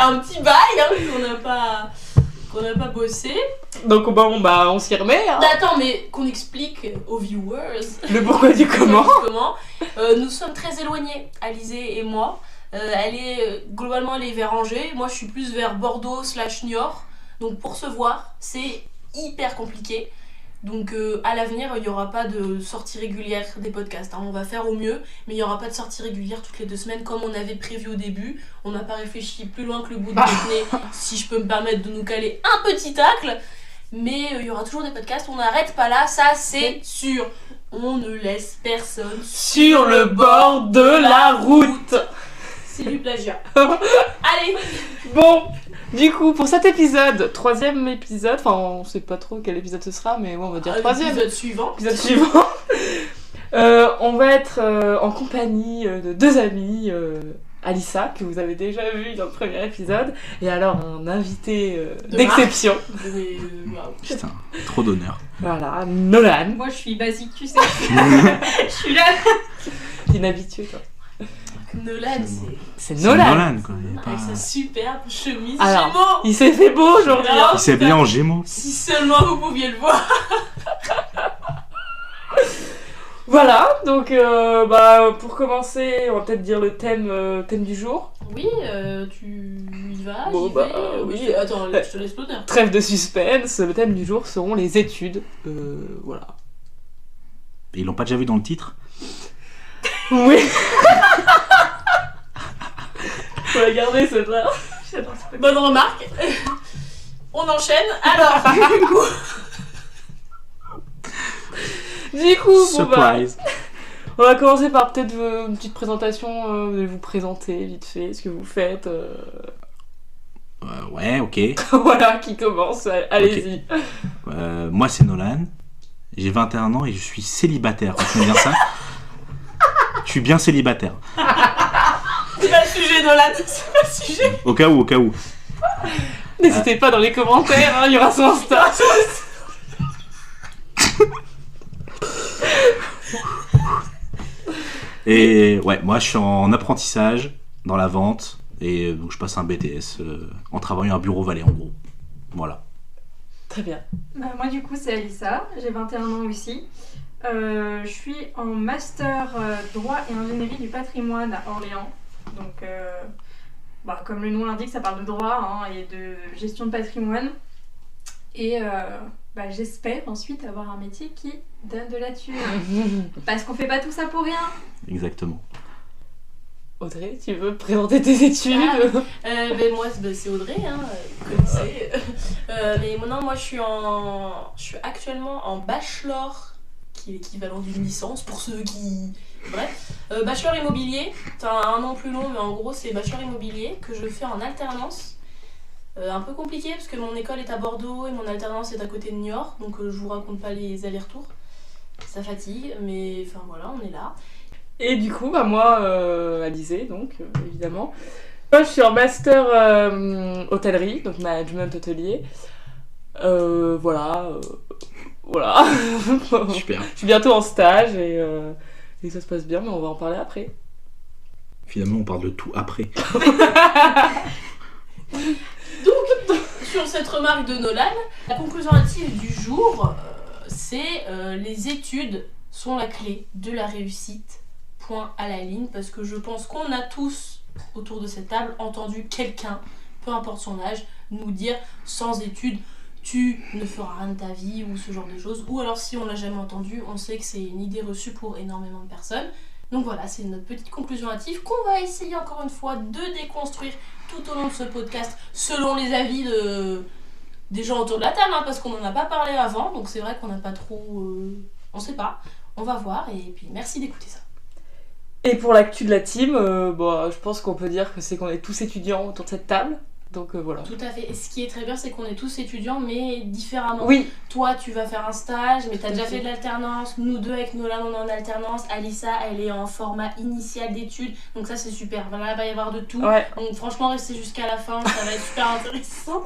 un petit bail qu'on n'a pas bossé. Donc on s'y remet. Hein. Attends, mais qu'on explique aux viewers le pourquoi du comment. Nous sommes très éloignés, Alizé et moi. Elle est vers Angers, moi je suis plus vers Bordeaux/Niort. Donc pour se voir, c'est hyper compliqué. Donc à l'avenir, il n'y aura pas de sortie régulière des podcasts. Hein. On va faire au mieux, mais il n'y aura pas de sortie régulière toutes les 2 semaines comme on avait prévu au début. On n'a pas réfléchi plus loin que le bout de notre nez, si je peux me permettre de nous caler un petit tacle. Mais il y aura toujours des podcasts, on n'arrête pas là, ça c'est sûr. On ne laisse personne sur le bord de la route. C'est du plagiat. Allez. Bon. Du coup, pour cet épisode, 3e épisode, enfin on sait pas trop quel épisode ce sera, mais bon, on va dire 3e. Épisode suivant. On va être en compagnie de 2 amis, Alissa, que vous avez déjà vu dans le premier épisode, et alors un invité d'exception. Wow. Putain, trop d'honneur. Voilà, Nolan. Moi je suis basique, tu sais. Je suis là. T'es inhabitué, toi. Nolan, c'est Nolan. Nolan, quoi. Avec sa superbe chemise alors, Gémeaux. Il s'est fait beau aujourd'hui. Il s'est habillé en Gémeaux. Si seulement vous pouviez le voir. Voilà, donc pour commencer, on va peut-être dire le thème du jour. Oui, tu y vas, Bon, j'y vais. oui. Attends, je te laisse l'honneur. Trêve de suspense, le thème du jour seront les études. Voilà. Et ils l'ont pas déjà vu dans le titre? Oui. Faut la garder celle-là. Bonne remarque. On enchaîne. Alors, du coup, surprise. On va commencer par peut-être une petite présentation, vous présenter vite fait ce que vous faites. Ouais, ok. Voilà, qui commence, allez-y. Okay. Moi c'est Nolan, j'ai 21 ans et je suis célibataire, tu connais bien ça? Je suis bien célibataire. c'est pas le sujet, Nolan, c'est pas le sujet. Au cas où. N'hésitez pas dans les commentaires, hein, il y aura son Insta. Et ouais, moi je suis en apprentissage dans la vente et donc je passe un BTS en travaillant à Bureau Vallée en gros. Voilà. Très bien. Moi du coup c'est Alissa, j'ai 21 ans aussi. Je suis en master droit et ingénierie du patrimoine à Orléans. Donc comme le nom l'indique, ça parle de droit et de gestion de patrimoine. Et j'espère ensuite avoir un métier qui donne de la thune. Parce qu'on fait pas tout ça pour rien. Exactement. Audrey, tu veux présenter tes études? Moi c'est Audrey, vous connaissez. Mais moi je suis actuellement en bachelor, qui est l'équivalent d'une licence pour ceux qui... Bref, bachelor immobilier, c'est un nom plus long mais en gros c'est bachelor immobilier que je fais en alternance. Un peu compliqué parce que mon école est à Bordeaux et mon alternance est à côté de Niort, donc je vous raconte pas les allers-retours. Ça fatigue, mais enfin voilà, on est là. Et du coup, moi, Alizé, donc, évidemment. Moi, je suis en master hôtellerie, donc management hôtelier. Voilà. Super. Je suis bientôt en stage et ça se passe bien, mais on va en parler après. Finalement, on parle de tout après. Donc, sur cette remarque de Nolan, la conclusion hâtive du jour, c'est les études sont la clé de la réussite. Point à la ligne, parce que je pense qu'on a tous autour de cette table entendu quelqu'un, peu importe son âge, nous dire sans études tu ne feras rien de ta vie ou ce genre de choses, ou alors si on l'a jamais entendu, on sait que c'est une idée reçue pour énormément de personnes. Donc voilà, c'est notre petite conclusion hâtive qu'on va essayer encore une fois de déconstruire tout au long de ce podcast selon les avis des gens autour de la table, parce qu'on n'en a pas parlé avant, donc c'est vrai qu'on n'a pas trop... on sait pas, on va voir, et puis merci d'écouter ça. Et pour l'actu de la team, je pense qu'on peut dire que c'est qu'on est tous étudiants autour de cette table. Donc voilà. Tout à fait. Et ce qui est très bien, c'est qu'on est tous étudiants, mais différemment. Oui. Toi, tu vas faire un stage, mais t'as déjà fait de l'alternance. Nous deux, avec Nolan, on est en alternance. Alissa, elle est en format initial d'études. Donc ça, c'est super. Voilà, il va y avoir de tout. Ouais. Donc franchement, restez jusqu'à la fin. Ça va être super intéressant.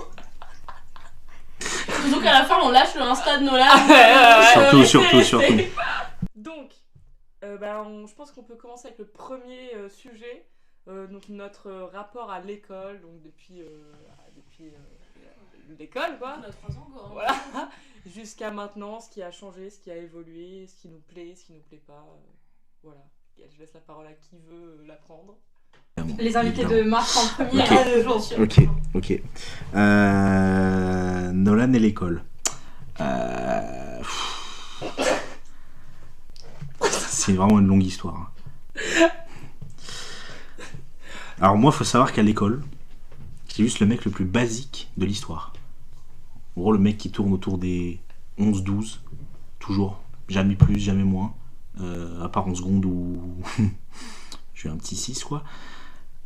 Surtout qu'à la fin, on lâche le Insta de Nolan. Surtout. Donc, je pense qu'on peut commencer avec le premier sujet. donc notre rapport à l'école, donc depuis l'école, quoi. On a 3 ans, quoi. Voilà, jusqu'à maintenant, ce qui a changé, ce qui a évolué, ce qui nous plaît, ce qui nous plaît pas. Voilà, et je laisse la parole à qui veut la prendre. Les invités de Marc en premier. Ok. Ok. Nolan et l'école. C'est vraiment une longue histoire. Alors moi, faut savoir qu'à l'école, j'étais juste le mec le plus basique de l'histoire. En gros, le mec qui tourne autour des 11-12, toujours, jamais plus, jamais moins, à part en seconde où j'ai eu un petit 6, quoi.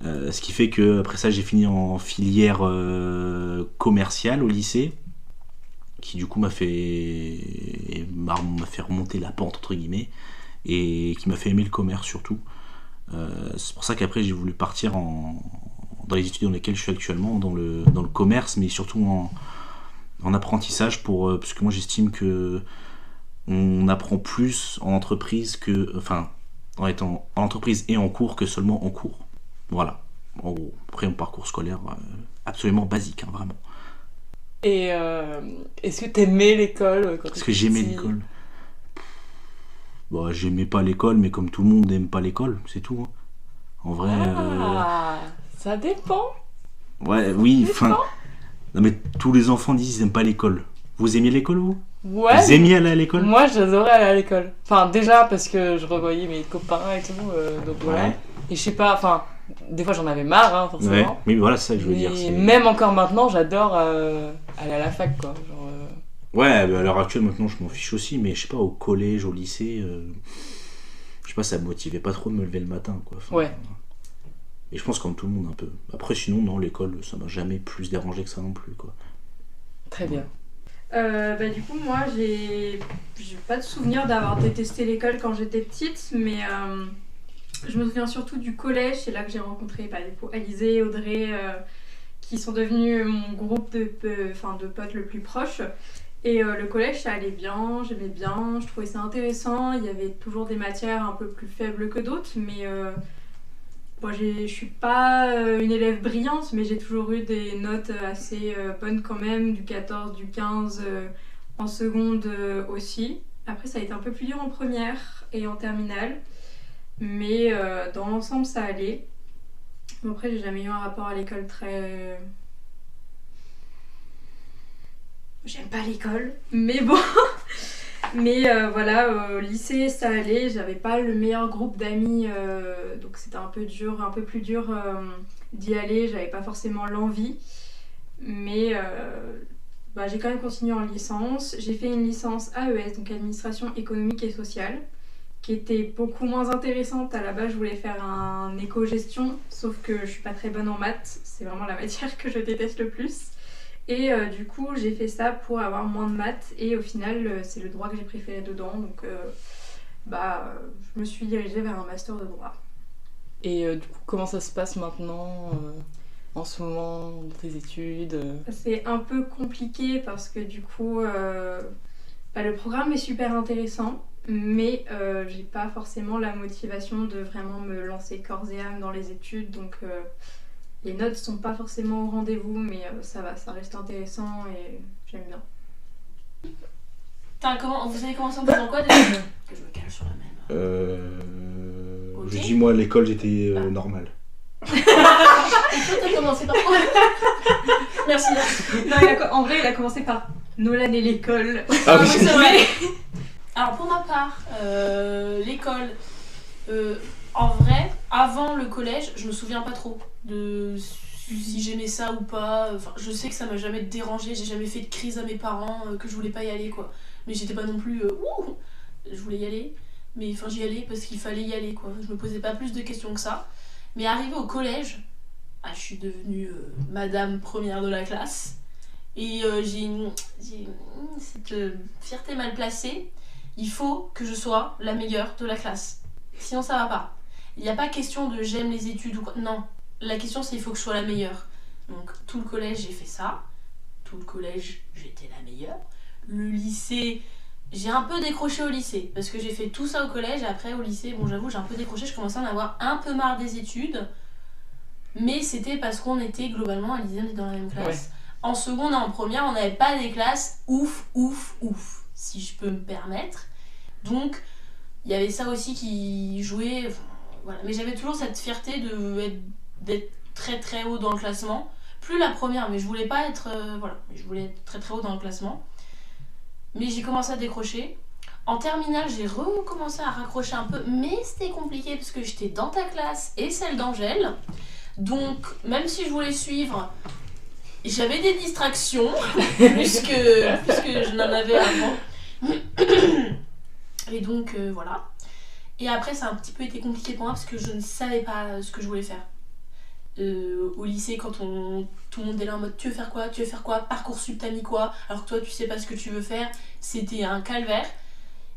Ce qui fait que après ça, j'ai fini en filière commerciale au lycée, qui du coup m'a fait remonter la pente, entre guillemets, et qui m'a fait aimer le commerce surtout. C'est pour ça qu'après j'ai voulu partir dans les études dans lesquelles je suis actuellement, dans le commerce, mais surtout en apprentissage, parce que moi j'estime que on apprend plus en entreprise en étant en entreprise et en cours que seulement en cours. Voilà, en gros. Après mon parcours scolaire absolument basique, hein, vraiment. Et est-ce que t'aimais l'école quand Est-ce que j'aimais l'école? Bah, j'aimais pas l'école, mais comme tout le monde n'aime pas l'école, c'est tout. Hein. En vrai. Ça dépend. Ouais, oui, enfin. Non, mais tous les enfants disent qu'ils n'aiment pas l'école. Vous aimiez l'école, vous? Ouais. Vous aimiez aller à l'école? Moi, j'adorais aller à l'école. Enfin, déjà parce que je revoyais mes copains et tout, donc voilà. Ouais. Et je sais pas, enfin, des fois j'en avais marre, hein, forcément. Ouais, mais voilà, c'est ça que je veux dire. Mais même encore maintenant, j'adore aller à la fac, quoi. Genre, Ouais, bah à l'heure actuelle, maintenant, je m'en fiche aussi, mais je sais pas, au collège, au lycée, je sais pas, ça me motivait pas trop de me lever le matin, quoi. Enfin, ouais. Et je pense comme tout le monde, un peu. Après, sinon, non, l'école, ça m'a jamais plus dérangé que ça non plus, quoi. Très bien. Du coup, moi, j'ai pas de souvenir d'avoir détesté l'école quand j'étais petite, mais je me souviens surtout du collège. C'est là que j'ai rencontré du coup, Alizé, Audrey, qui sont devenus mon groupe de potes le plus proche. Et le collège, ça allait bien, j'aimais bien, je trouvais ça intéressant. Il y avait toujours des matières un peu plus faibles que d'autres, mais moi, je suis pas une élève brillante, mais j'ai toujours eu des notes assez bonnes quand même, du 14, du 15 en seconde aussi. Après, ça a été un peu plus dur en première et en terminale, mais dans l'ensemble, ça allait. Bon, après, j'ai jamais eu un rapport à l'école très... J'aime pas l'école, mais bon. Mais au lycée ça allait, j'avais pas le meilleur groupe d'amis, donc c'était un peu plus dur d'y aller, j'avais pas forcément l'envie. Mais j'ai quand même continué en licence. J'ai fait une licence AES, donc administration économique et sociale, qui était beaucoup moins intéressante. À la base, je voulais faire un éco-gestion, sauf que je suis pas très bonne en maths, c'est vraiment la matière que je déteste le plus. Et du coup, j'ai fait ça pour avoir moins de maths, et au final, c'est le droit que j'ai préféré dedans, donc je me suis dirigée vers un master de droit. Et du coup, comment ça se passe maintenant, en ce moment, dans tes études? C'est un peu compliqué parce que du coup, le programme est super intéressant, mais j'ai pas forcément la motivation de vraiment me lancer corps et âme dans les études, donc... Les notes sont pas forcément au rendez-vous, mais ça va, ça reste intéressant et j'aime bien. Vous avez commencé en faisant quoi déjà? Que je me cale sur la même. Je dis moi à l'école j'étais normal. Et toi t'as commencé par quoi? Merci. Non, en vrai il a commencé par Nolan et l'école. Ah oui, c'est vrai. Alors pour ma part, l'école... en vrai, avant le collège, je me souviens pas trop de si j'aimais ça ou pas. Enfin, je sais que ça m'a jamais dérangé, j'ai jamais fait de crise à mes parents que je voulais pas y aller, quoi. Mais j'étais pas non plus je voulais y aller, mais enfin j'y allais parce qu'il fallait y aller, quoi. Je me posais pas plus de questions que ça. Mais arrivé au collège, je suis devenue madame première de la classe et j'ai cette fierté mal placée. Il faut que je sois la meilleure de la classe. Sinon ça va pas. Il n'y a pas question de j'aime les études ou quoi. Non. La question c'est il faut que je sois la meilleure. Donc tout le collège j'ai fait ça. Tout le collège j'étais la meilleure. Le lycée, j'ai un peu décroché au lycée. Parce que j'ai fait tout ça au collège et après au lycée, bon j'avoue j'ai un peu décroché. Je commençais à en avoir un peu marre des études. mais c'était parce qu'on était globalement, Alizé, on était dans la même classe. En seconde et en première, on n'avait pas des classes ouf, si je peux me permettre. Donc, il y avait ça aussi qui jouait. Voilà. Mais j'avais toujours cette fierté d'être très très haut dans le classement. Plus la première, mais je voulais pas être. Je voulais être très très haut dans le classement. Mais j'ai commencé à décrocher. En terminale, j'ai recommencé à raccrocher un peu, mais c'était compliqué parce que j'étais dans ta classe et celle d'Angèle. Donc, même si je voulais suivre, j'avais des distractions, plus que je n'en avais avant. Et donc, voilà. Et après, ça a un petit peu été compliqué pour moi parce que je ne savais pas ce que je voulais faire. Au lycée, quand tout le monde est là en mode tu veux faire quoi, Parcoursup t'as mis quoi, alors que toi tu sais pas ce que tu veux faire, c'était un calvaire.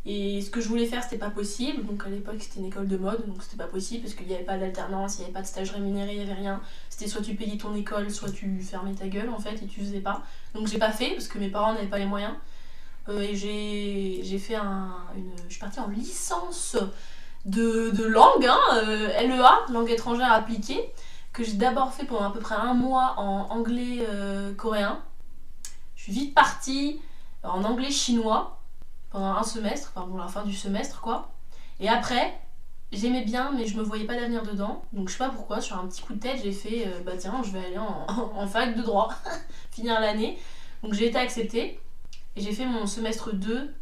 Et ce que je voulais faire c'était pas possible, donc à l'époque c'était une école de mode, donc c'était pas possible parce qu'il n'y avait pas d'alternance, il n'y avait pas de stage rémunéré, il n'y avait rien. C'était soit tu payais ton école, soit tu fermais ta gueule en fait et tu faisais pas. Donc j'ai pas fait parce que mes parents n'avaient pas les moyens. Et j'ai fait je suis partie en licence de langue, LEA, langue étrangère appliquée, que j'ai d'abord fait pendant à peu près 1 mois en anglais coréen. Je suis vite partie en anglais chinois pendant un semestre, la fin du semestre quoi. Et après, j'aimais bien mais je me voyais pas d'avenir dedans. Donc je sais pas pourquoi, sur un petit coup de tête, j'ai fait tiens, je vais aller en fac de droit, finir l'année. Donc j'ai été acceptée et j'ai fait mon semestre 2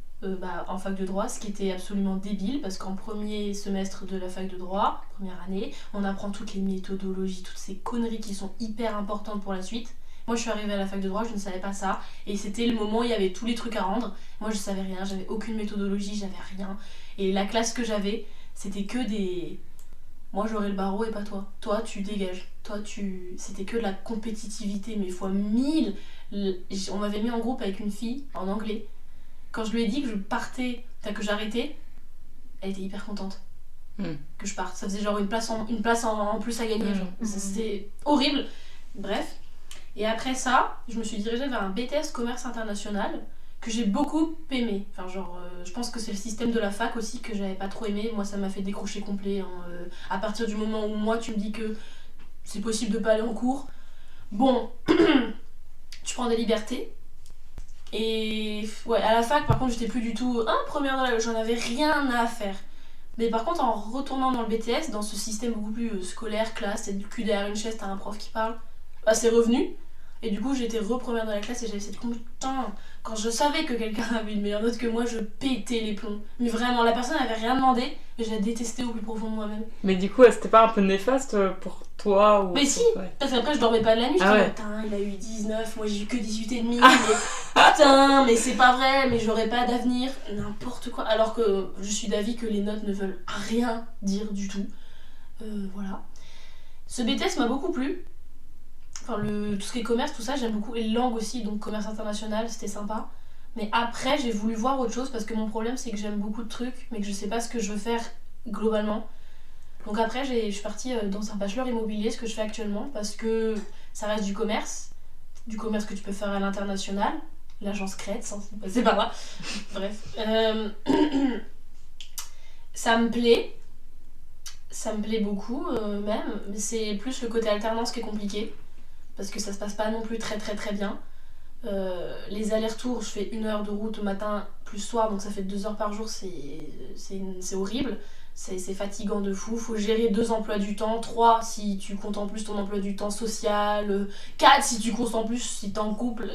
en fac de droit, ce qui était absolument débile parce qu'en premier semestre de la fac de droit, première année, on apprend toutes les méthodologies, toutes ces conneries qui sont hyper importantes pour la suite. Moi je suis arrivée à la fac de droit, je ne savais pas ça et c'était le moment où il y avait tous les trucs à rendre. Moi je savais rien, j'avais aucune méthodologie, j'avais rien. Et la classe que j'avais, c'était que des... Moi j'aurais le barreau et pas toi. Toi tu dégages. C'était que de la compétitivité mais fois 1000. On m'avait mis en groupe avec une fille en anglais. Quand je lui ai dit que je partais, que j'arrêtais, elle était hyper contente que je parte. Ça faisait genre une place en plus à gagner. Genre. C'était horrible. Bref. Et après ça, je me suis dirigée vers un BTS commerce international que j'ai beaucoup aimé. Je pense que c'est le système de la fac aussi que j'avais pas trop aimé. Moi, ça m'a fait décrocher complet. À partir du moment où moi, tu me dis que c'est possible de pas aller en cours, bon, tu prends des libertés. Et ouais, à la fac, par contre, j'étais plus du tout première dans j'en avais rien à faire. Mais par contre, en retournant dans le BTS, dans ce système beaucoup plus scolaire, classe, t'as du cul derrière une chaise, t'as un prof qui parle, c'est revenu. Et du coup, j'étais re-première dans la classe et j'avais cette putain. Quand je savais que quelqu'un avait une meilleure note que moi, je pétais les plombs. Mais vraiment, la personne n'avait rien demandé, mais je la détestais au plus profond de moi-même. Mais du coup, c'était pas un peu néfaste pour toi ou... Mais si, parce qu'après je dormais pas de la nuit, je disais putain, il a eu 19, moi j'ai eu que 18 et demi, putain, mais c'est pas vrai, mais j'aurais pas d'avenir, n'importe quoi. Alors que je suis d'avis que les notes ne veulent rien dire du tout. Voilà. Ce BTS m'a beaucoup plu. Enfin, tout ce qui est commerce, tout ça, j'aime beaucoup. Et langue aussi, donc commerce international, c'était sympa. Mais après, j'ai voulu voir autre chose parce que mon problème, c'est que j'aime beaucoup de trucs, mais que je sais pas ce que je veux faire globalement. Donc après, je suis partie dans un bachelor immobilier, ce que je fais actuellement, parce que ça reste du commerce que tu peux faire à l'international. L'agence Crête, c'est pas moi. Bref. Ça me plaît beaucoup même, mais c'est plus le côté alternance qui est compliqué. Parce que ça se passe pas non plus très très très bien. Les allers-retours, je fais 1 heure de route matin plus soir, donc ça fait 2 heures par jour, c'est horrible. C'est fatigant de fou. Faut gérer 2 emplois du temps, 3 si tu comptes en plus ton emploi du temps social, 4 si tu comptes en plus si t'es en couple.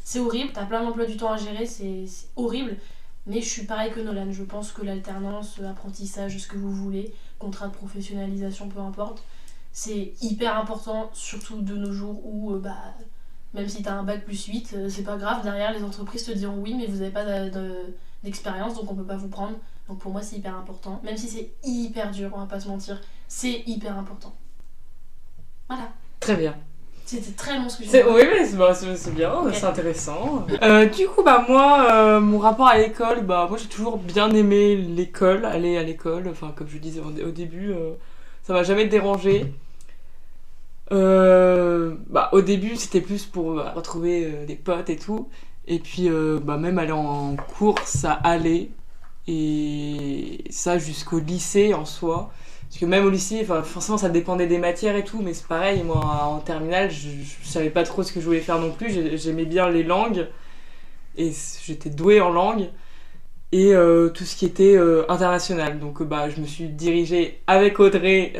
C'est horrible, t'as plein d'emplois du temps à gérer, c'est horrible. Mais je suis pareil que Nolan, je pense que l'alternance, apprentissage, ce que vous voulez, contrat de professionnalisation, peu importe, c'est hyper important, surtout de nos jours où même si t'as un bac plus 8, c'est pas grave, derrière les entreprises te diront oui mais vous avez pas d'expérience donc on peut pas vous prendre. Donc pour moi c'est hyper important, même si c'est hyper dur, on va pas se mentir, c'est hyper important. Voilà. Très bien. C'était très long ce que j'ai dit. Oui mais c'est bien, okay. C'est intéressant. Du coup moi, mon rapport à l'école, moi j'ai toujours bien aimé l'école, aller à l'école, enfin comme je disais au début, ça m'a jamais dérangé. Au début c'était plus pour retrouver des potes et tout, et puis même aller en cours ça allait, et ça jusqu'au lycée en soi Parce que même au lycée, forcément ça dépendait des matières et tout, mais c'est pareil, moi en terminale, je savais pas trop ce que je voulais faire non plus, j'aimais bien les langues, et j'étais douée en langue, et tout ce qui était international. Donc je me suis dirigée avec Audrey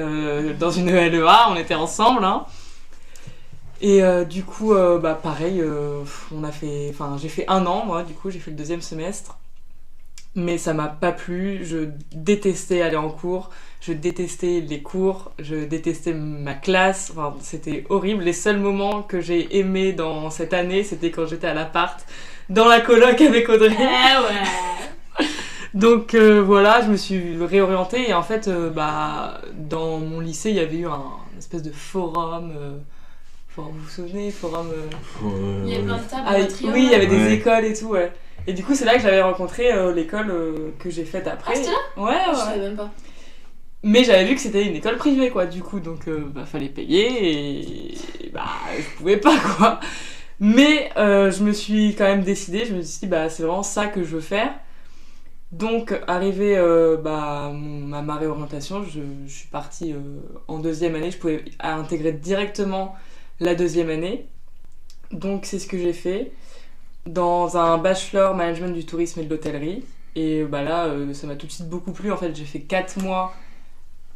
dans une ELEA, on était ensemble, hein. Et du coup, pareil, j'ai fait 1 an, moi, du coup, j'ai fait le 2e semestre. Mais ça m'a pas plu, je détestais aller en cours, je détestais les cours, je détestais ma classe, enfin, c'était horrible. Les seuls moments que j'ai aimés dans cette année, c'était quand j'étais à l'appart, dans la coloc avec Audrey. Ouais. Donc voilà, je me suis réorientée et en fait, dans mon lycée, il y avait eu un espèce de forum... vous vous souvenez, forum... Il y avait plein de tables, oui, il y avait des Ouais. écoles et tout, ouais. Et du coup, c'est là que j'avais rencontré l'école que j'ai faite après. Ah, c'était là ? Ouais, Je ouais. savais même pas. Mais j'avais vu que c'était une école privée, quoi, du coup, donc fallait payer et je pouvais pas, quoi. Mais je me suis quand même décidée, je me suis dit, c'est vraiment ça que je veux faire. Donc, arrivé à ma réorientation, je suis partie en 2e année, je pouvais intégrer directement la 2e année. Donc, c'est ce que j'ai fait dans un bachelor management du tourisme et de l'hôtellerie. Et là, ça m'a tout de suite beaucoup plu. En fait, j'ai fait 4 mois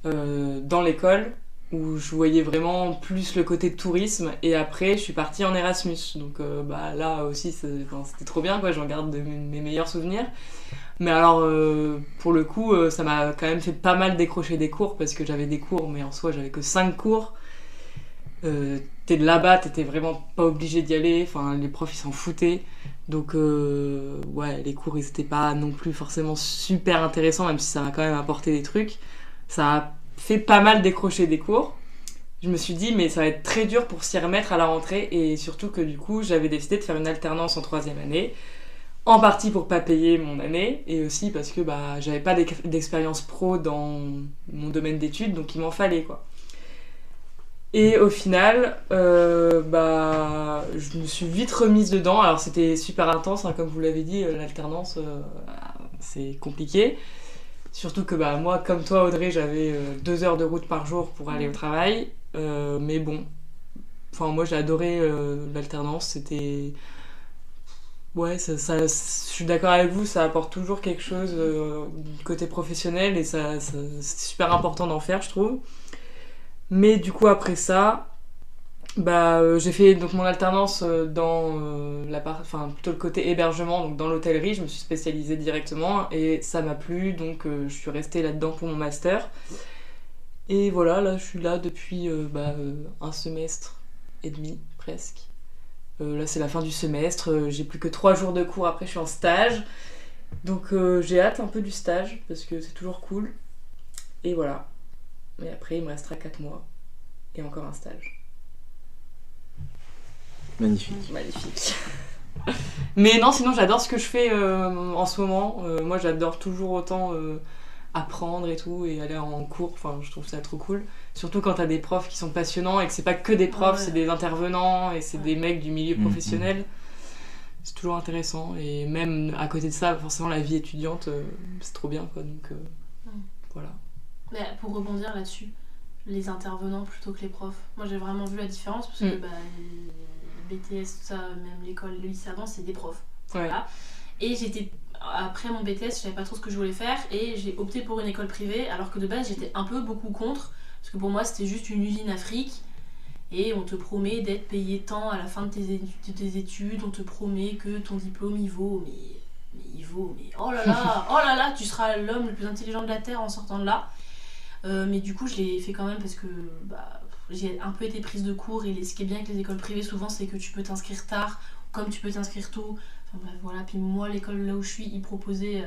dans l'école où je voyais vraiment plus le côté tourisme. Et après, je suis partie en Erasmus. Donc là aussi, c'était trop bien, quoi. J'en garde mes meilleurs souvenirs. Mais alors, pour le coup, ça m'a quand même fait pas mal décrocher des cours parce que j'avais des cours, mais en soi, j'avais que 5 cours. T'es de là-bas, t'étais vraiment pas obligé d'y aller, enfin les profs ils s'en foutaient, donc les cours ils étaient pas non plus forcément super intéressants, même si ça m'a quand même apporté des trucs. Ça a fait pas mal décrocher des cours. Je me suis dit mais ça va être très dur pour s'y remettre à la rentrée, et surtout que du coup j'avais décidé de faire une alternance en 3e année, en partie pour pas payer mon année, et aussi parce que j'avais pas d'expérience pro dans mon domaine d'études, donc il m'en fallait, quoi. Et au final, je me suis vite remise dedans. Alors c'était super intense, hein, comme vous l'avez dit, l'alternance, c'est compliqué. Surtout que moi, comme toi Audrey, j'avais 2 heures de route par jour pour aller au travail. Mais bon, moi j'ai adoré l'alternance, c'était... Ouais, je suis d'accord avec vous, ça apporte toujours quelque chose du côté professionnel, et c'est super important d'en faire, je trouve. Mais du coup, après ça, j'ai fait donc mon alternance dans plutôt le côté hébergement, donc dans l'hôtellerie. Je me suis spécialisée directement et ça m'a plu, donc je suis restée là-dedans pour mon master. Et voilà, là je suis là depuis 1 semestre et demi presque. Là c'est la fin du semestre, j'ai plus que 3 jours de cours, après je suis en stage. Donc j'ai hâte un peu du stage parce que c'est toujours cool. Et voilà. Et après, il me restera 4 mois et encore un stage. Magnifique. Magnifique. Mais non, sinon j'adore ce que je fais en ce moment. Moi j'adore toujours autant apprendre et tout, et aller en cours. Enfin, je trouve ça trop cool. Surtout quand t'as des profs qui sont passionnants et que c'est pas que des profs, c'est des intervenants et c'est des mecs du milieu professionnel. C'est toujours intéressant. Et même à côté de ça, forcément la vie étudiante, c'est trop bien, quoi. Donc voilà. Mais pour rebondir là-dessus, les intervenants plutôt que les profs, moi j'ai vraiment vu la différence parce que les BTS, tout ça, même l'école, le lycée avant, c'est des profs. Ouais. Voilà. Et après mon BTS, je savais pas trop ce que je voulais faire et j'ai opté pour une école privée, alors que de base j'étais un peu beaucoup contre, parce que pour moi c'était juste une usine à fric et on te promet d'être payé tant à la fin de tes études, on te promet que ton diplôme il vaut, mais oh là là, tu seras l'homme le plus intelligent de la Terre en sortant de là. Mais du coup je l'ai fait quand même parce que j'ai un peu été prise de court, et ce qui est bien avec les écoles privées souvent c'est que tu peux t'inscrire tard comme tu peux t'inscrire tôt. Enfin bref voilà, puis moi l'école là où je suis, ils proposaient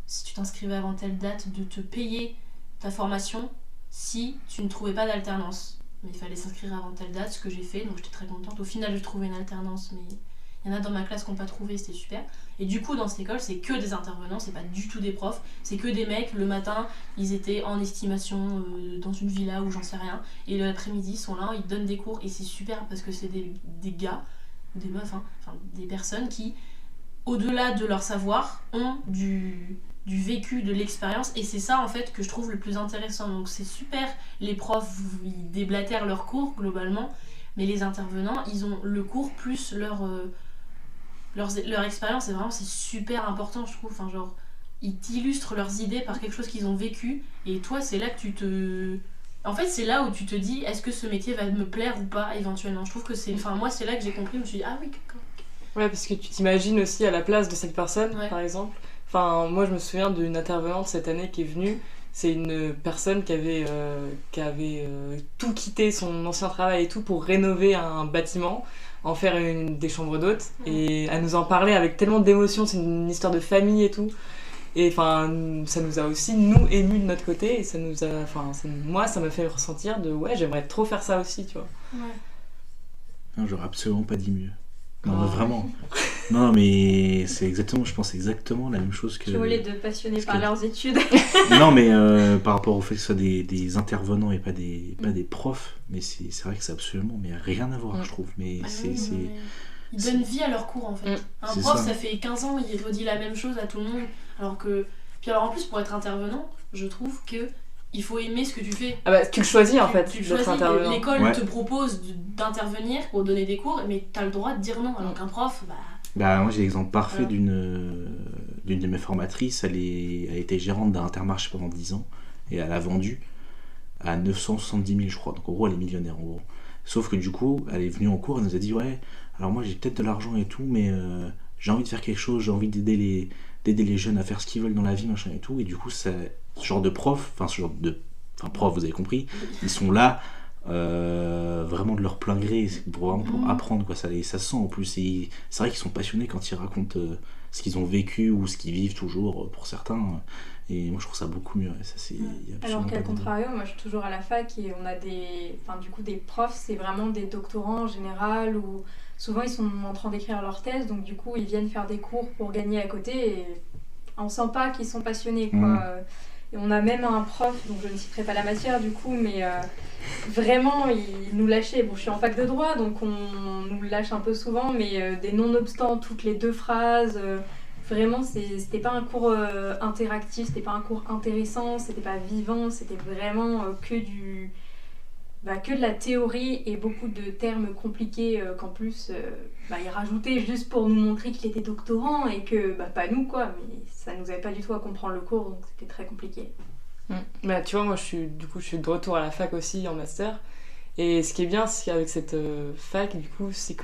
si tu t'inscrivais avant telle date de te payer ta formation si tu ne trouvais pas d'alternance. Mais il fallait s'inscrire avant telle date, ce que j'ai fait, donc j'étais très contente. Au final j'ai trouvé une alternance, mais il y en a dans ma classe qui n'ont pas trouvé, c'était super. Et du coup, dans cette école, c'est que des intervenants, c'est pas du tout des profs, c'est que des mecs. Le matin, ils étaient en estimation dans une villa ou j'en sais rien, et l'après-midi, ils sont là, ils donnent des cours, et c'est super parce que c'est des gars, des meufs, des personnes qui, au-delà de leur savoir, ont du vécu, de l'expérience, et c'est ça en fait que je trouve le plus intéressant. Donc c'est super, les profs ils déblatèrent leur cours globalement, mais les intervenants ils ont le cours plus leur expérience, et vraiment c'est super important je trouve. Enfin, genre, ils t'illustrent leurs idées par quelque chose qu'ils ont vécu, et toi c'est là que tu te... En fait c'est là où tu te dis est-ce que ce métier va me plaire ou pas éventuellement. Je trouve que c'est... Enfin moi c'est là que j'ai compris, je me suis dit ah oui d'accord. Ouais, parce que tu t'imagines aussi à la place de cette personne, Ouais. par exemple. Enfin, moi, je me souviens d'une intervenante cette année qui est venue. C'est une personne qui avait tout quitté, son ancien travail et tout, pour rénover un bâtiment, en faire des chambres d'hôtes. Et elle nous en parlait avec tellement d'émotion. C'est une histoire de famille et tout. Et enfin, ça nous a aussi, nous, émus de notre côté. Et ça nous a... Enfin, moi, ça m'a fait ressentir de... Ouais, j'aimerais trop faire ça aussi, tu vois. Ouais. Non, j'aurais absolument pas dit mieux. Non, mais Ah. vraiment. Non, mais c'est exactement, je pense exactement la même chose que... Tu vois les deux passionnés parce par que- leurs études. Non, mais par rapport au fait que ce soit des intervenants et pas des profs, mais c'est vrai que c'est absolument mais rien à voir, je trouve. Mais Ah c'est... oui, c'est- non, mais ils donnent vie à leur cours en fait. Un C'est prof, ça. ça fait 15 ans, il redit la même chose à tout le monde. Alors que. Puis alors en plus, pour être intervenant, je trouve que il faut aimer ce que tu fais. Ah bah, tu le choisis, en fait, Tu d'être choisis, intervenant. l'école Ouais. te propose d'intervenir pour donner des cours, mais t'as le droit de dire non. Alors qu'un prof, bah. Bah, moi j'ai l'exemple parfait Voilà. d'une de mes formatrices. Elle a été gérante d'un Intermarché pendant 10 ans et elle a vendu à 970 000, je crois. Donc en gros, elle est millionnaire en gros. Sauf que du coup, elle est venue en cours, elle nous a dit ouais, alors moi j'ai peut-être de l'argent et tout, mais j'ai envie de faire quelque chose, j'ai envie d'aider les jeunes à faire ce qu'ils veulent dans la vie, machin et tout. Et du coup, ce genre de prof, prof, vous avez compris, ils sont là vraiment de leur plein gré, c'est vraiment pour apprendre, quoi. Ça se sent en plus. Et c'est vrai qu'ils sont passionnés quand ils racontent ce qu'ils ont vécu ou ce qu'ils vivent toujours pour certains. Et moi je trouve ça beaucoup mieux. Et ça, il y a absolument Alors qu'à pas de débat. contrario, moi je suis toujours à la fac et on a des profs, c'est vraiment des doctorants en général, où souvent ils sont en train d'écrire leur thèse, donc du coup ils viennent faire des cours pour gagner à côté et on sent pas qu'ils sont passionnés, quoi. Et on a même un prof, donc je ne citerai pas la matière du coup, mais vraiment il nous lâchait. Bon, je suis en fac de droit, donc on nous lâche un peu souvent, mais des non-obstants toutes les 2 phrases. Vraiment, c'était pas un cours interactif, c'était pas un cours intéressant, c'était pas vivant, c'était vraiment que de la théorie et beaucoup de termes compliqués qu'en plus il rajoutait juste pour nous montrer qu'il était doctorant et que pas nous, quoi, mais ça nous avait pas du tout à comprendre le cours, donc c'était très compliqué. Bah, tu vois, moi je suis de retour à la fac aussi en master. Et ce qui est bien, c'est qu'avec cette fac, du coup, c'est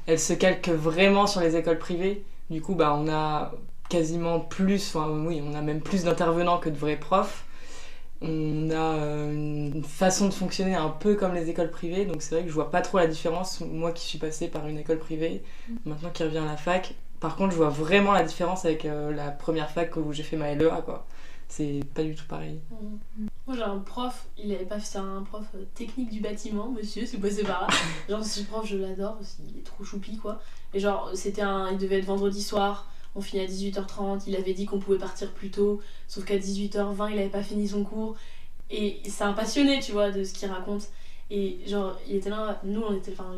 elle se calque vraiment sur les écoles privées. Du coup, bah, on a quasiment plus, on a même plus d'intervenants que de vrais profs. On a une façon de fonctionner un peu comme les écoles privées, donc c'est vrai que je vois pas trop la différence, moi qui suis passée par une école privée, maintenant qui revient à la fac. Par contre, je vois vraiment la différence avec la première fac où j'ai fait ma LEA, quoi. C'est pas du tout pareil. Moi j'ai un prof, c'est un prof technique du bâtiment, monsieur, c'est passé par là. Genre ce prof je l'adore, il est trop choupi quoi. Et genre il devait être vendredi soir, on finit à 18h30, il avait dit qu'on pouvait partir plus tôt, sauf qu'à 18h20 il avait pas fini son cours. Et c'est un passionné tu vois de ce qu'il raconte. Et genre il était là,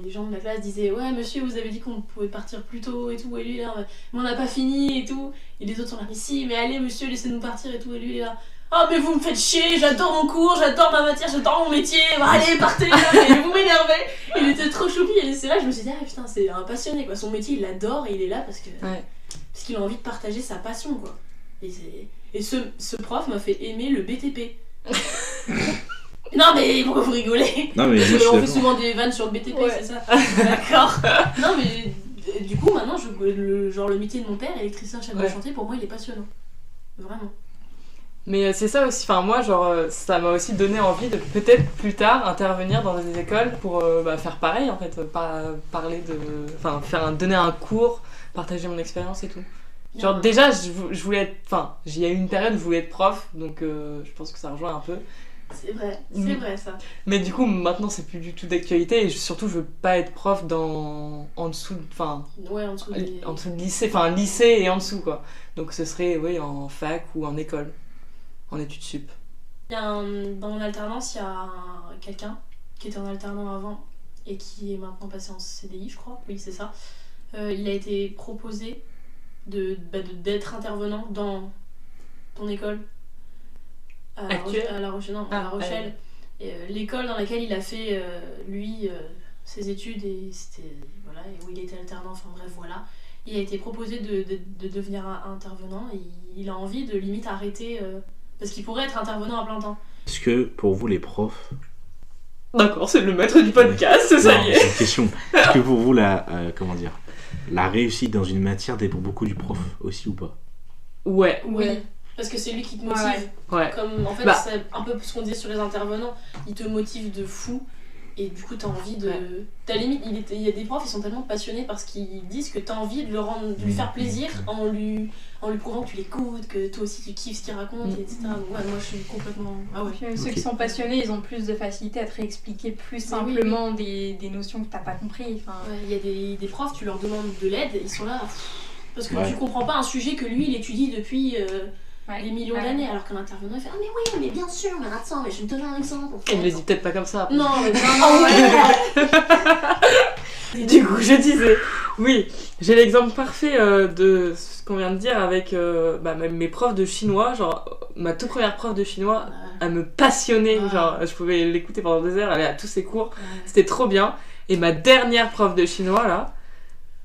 les gens de la classe disaient ouais monsieur vous avez dit qu'on pouvait partir plus tôt et tout, et lui là mais on n'a pas fini et tout. Et les autres sont là mais si mais allez monsieur laissez-nous partir et tout, et lui il est là ah mais vous me faites chier, j'adore mon cours, j'adore ma matière, j'adore mon métier, bah, allez partez là, mais vous m'énervez. Il était trop choupi et c'est là que je me suis dit ah putain c'est un passionné quoi, son métier il l'adore et il est là parce qu'il a envie de partager sa passion quoi. Et ce prof m'a fait aimer le BTP. Non mais pourquoi vous rigolez? Non, mais moi, je suis On fait d'accord. souvent des vannes sur le BTP, Ouais. c'est ça? D'accord. Non mais du coup maintenant le métier de mon père, électricien chef de Ouais. chantier, pour moi il est passionnant. Vraiment. Mais c'est ça aussi, moi ça m'a aussi donné envie de peut-être plus tard intervenir dans des écoles pour faire pareil en fait, donner un cours, partager mon expérience et tout. Genre déjà je voulais être, il y a eu une période où je voulais être prof, donc je pense que ça rejoint un peu. C'est vrai ça. Mais du coup maintenant c'est plus du tout d'actualité et surtout je veux pas être prof en dessous Ouais, en dessous de lycée, lycée et en dessous quoi. Donc ce serait en fac ou en école, en études sup. Dans mon alternance, il y a quelqu'un qui était en alternant avant et qui est maintenant passé en CDI, je crois. Oui, c'est ça. Il a été proposé d'être intervenant dans ton école Actuelle à La Rochelle, non, à La Rochelle. Et, l'école dans laquelle il a fait, lui, ses études, et c'était, voilà, et où il était alternant, enfin bref, voilà. Il a été proposé de devenir intervenant, et il a envie de limite arrêter, parce qu'il pourrait être intervenant à plein temps. Est-ce que pour vous les profs... D'accord, c'est le maître du podcast, ça Non, y c'est est. une question. Est-ce que pour vous comment dire, la réussite dans une matière dépend beaucoup du prof aussi ou pas? Ouais. Oui, parce que c'est lui qui te motive. Ouais. Comme, en fait, Bah. c'est un peu ce qu'on disait sur les intervenants, il te motive de fou. Et du coup, t'as envie de. Ouais. T'as limite, il y a des profs, ils sont tellement passionnés par ce qu'ils disent que t'as envie de, de lui faire plaisir en lui prouvant que tu l'écoutes, que toi aussi tu kiffes ce qu'il raconte, etc. Donc, ouais, moi je suis complètement. Ah ouais. Puis, ceux Ok. qui sont passionnés, ils ont plus de facilité à te réexpliquer plus simplement des notions que t'as pas compris. Enfin, Ouais, il y a des profs, tu leur demandes de l'aide, ils sont là. Parce que Ouais. tu comprends pas un sujet que lui il étudie depuis des millions Ouais. d'années, alors qu'un intervenant il fait ah mais oui, mais bien sûr, mais attends, mais je vais te donner un exemple. Il me les dit peut-être pas comme ça. Non, mais non, Du coup, je disais, oui, j'ai l'exemple parfait de ce qu'on vient de dire avec même mes profs de chinois. Genre, ma toute première prof de chinois, elle me passionnait. Ah. Genre, je pouvais l'écouter pendant des heures, aller à tous ses cours. C'était trop bien. Et ma dernière prof de chinois, là,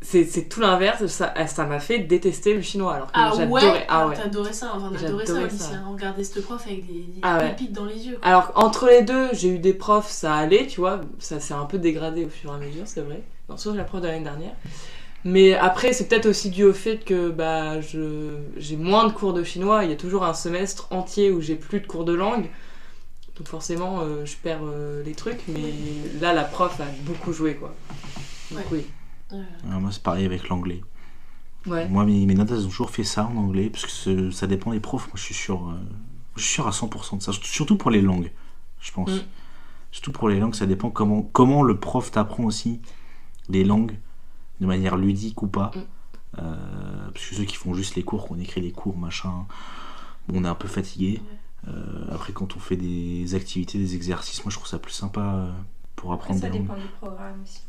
c'est tout l'inverse. Ça m'a fait détester le chinois. Alors que Ah j'adorais. ouais, Ah ouais. t'adorais ça, enfin on adorait ça J'adorais au lycée, ça. hein. On regardait cette prof avec des Ah ouais. pépites dans les yeux. Quoi. Alors entre les deux, j'ai eu des profs, ça allait, tu vois, ça s'est un peu dégradé au fur et à mesure, c'est vrai. Non, sauf la prof de l'année dernière. Mais après, c'est peut-être aussi dû au fait que j'ai moins de cours de chinois. Il y a toujours un semestre entier où j'ai plus de cours de langue. Donc forcément, je perds les trucs. Mais là, la prof a beaucoup joué, quoi. Donc, Ouais. oui. Moi c'est pareil avec l'anglais. Ouais. Moi mes notes elles ont toujours fait ça en anglais parce que ça dépend des profs. Moi je suis sûr à 100% de ça. Surtout pour les langues, je pense. Mm. Surtout pour les langues, ça dépend comment le prof t'apprend aussi les langues de manière ludique ou pas. Parce que ceux qui font juste les cours, qu'on écrit les cours, machin, on est un peu fatigué. Après, quand on fait des activités, des exercices, moi je trouve ça plus sympa pour après, apprendre ça des langues. dépend du programme aussi.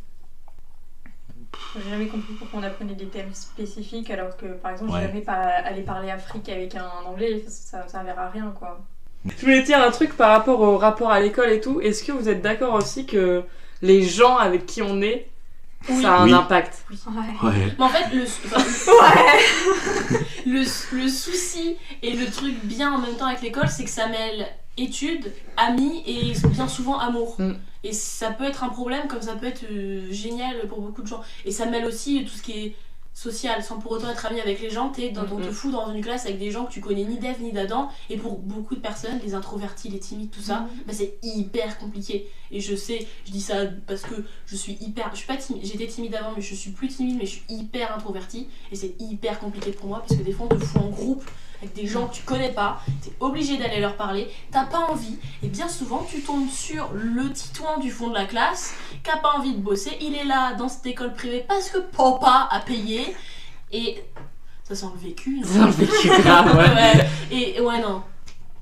J'ai jamais compris pourquoi on apprenait des thèmes spécifiques alors que par exemple, Ouais. j'ai jamais aller parler Afrique avec un anglais, ça servira à rien quoi. Je voulais dire un truc par rapport au rapport à l'école et tout. Est-ce que vous êtes d'accord aussi que les gens avec qui on est, Oui. ça a un Oui. impact? Ouais. Ouais. Mais en fait, Ouais. le souci et le truc bien en même temps avec l'école, c'est que ça mêle études, amis et bien souvent amour. Mm. Et ça peut être un problème comme ça peut être génial pour beaucoup de gens. Et ça mêle aussi tout ce qui est social, sans pour autant être ami avec les gens. On te fout dans une classe avec des gens que tu connais ni d'Ève ni d'Adam. Et pour beaucoup de personnes, les introvertis, les timides, tout ça, bah, c'est hyper compliqué. Et je sais, je dis ça parce que je suis pas timide, j'étais timide avant, mais je suis plus timide, mais je suis hyper introvertie. Et c'est hyper compliqué pour moi parce que des fois on te fout en groupe avec des gens que tu connais pas, t'es obligé d'aller leur parler, t'as pas envie, et bien souvent tu tombes sur le titouan du fond de la classe qui a pas envie de bosser, il est là dans cette école privée parce que papa a payé, et ça sent le vécu, non? C'est un vécu grave, ouais. Ouais, et ouais, non.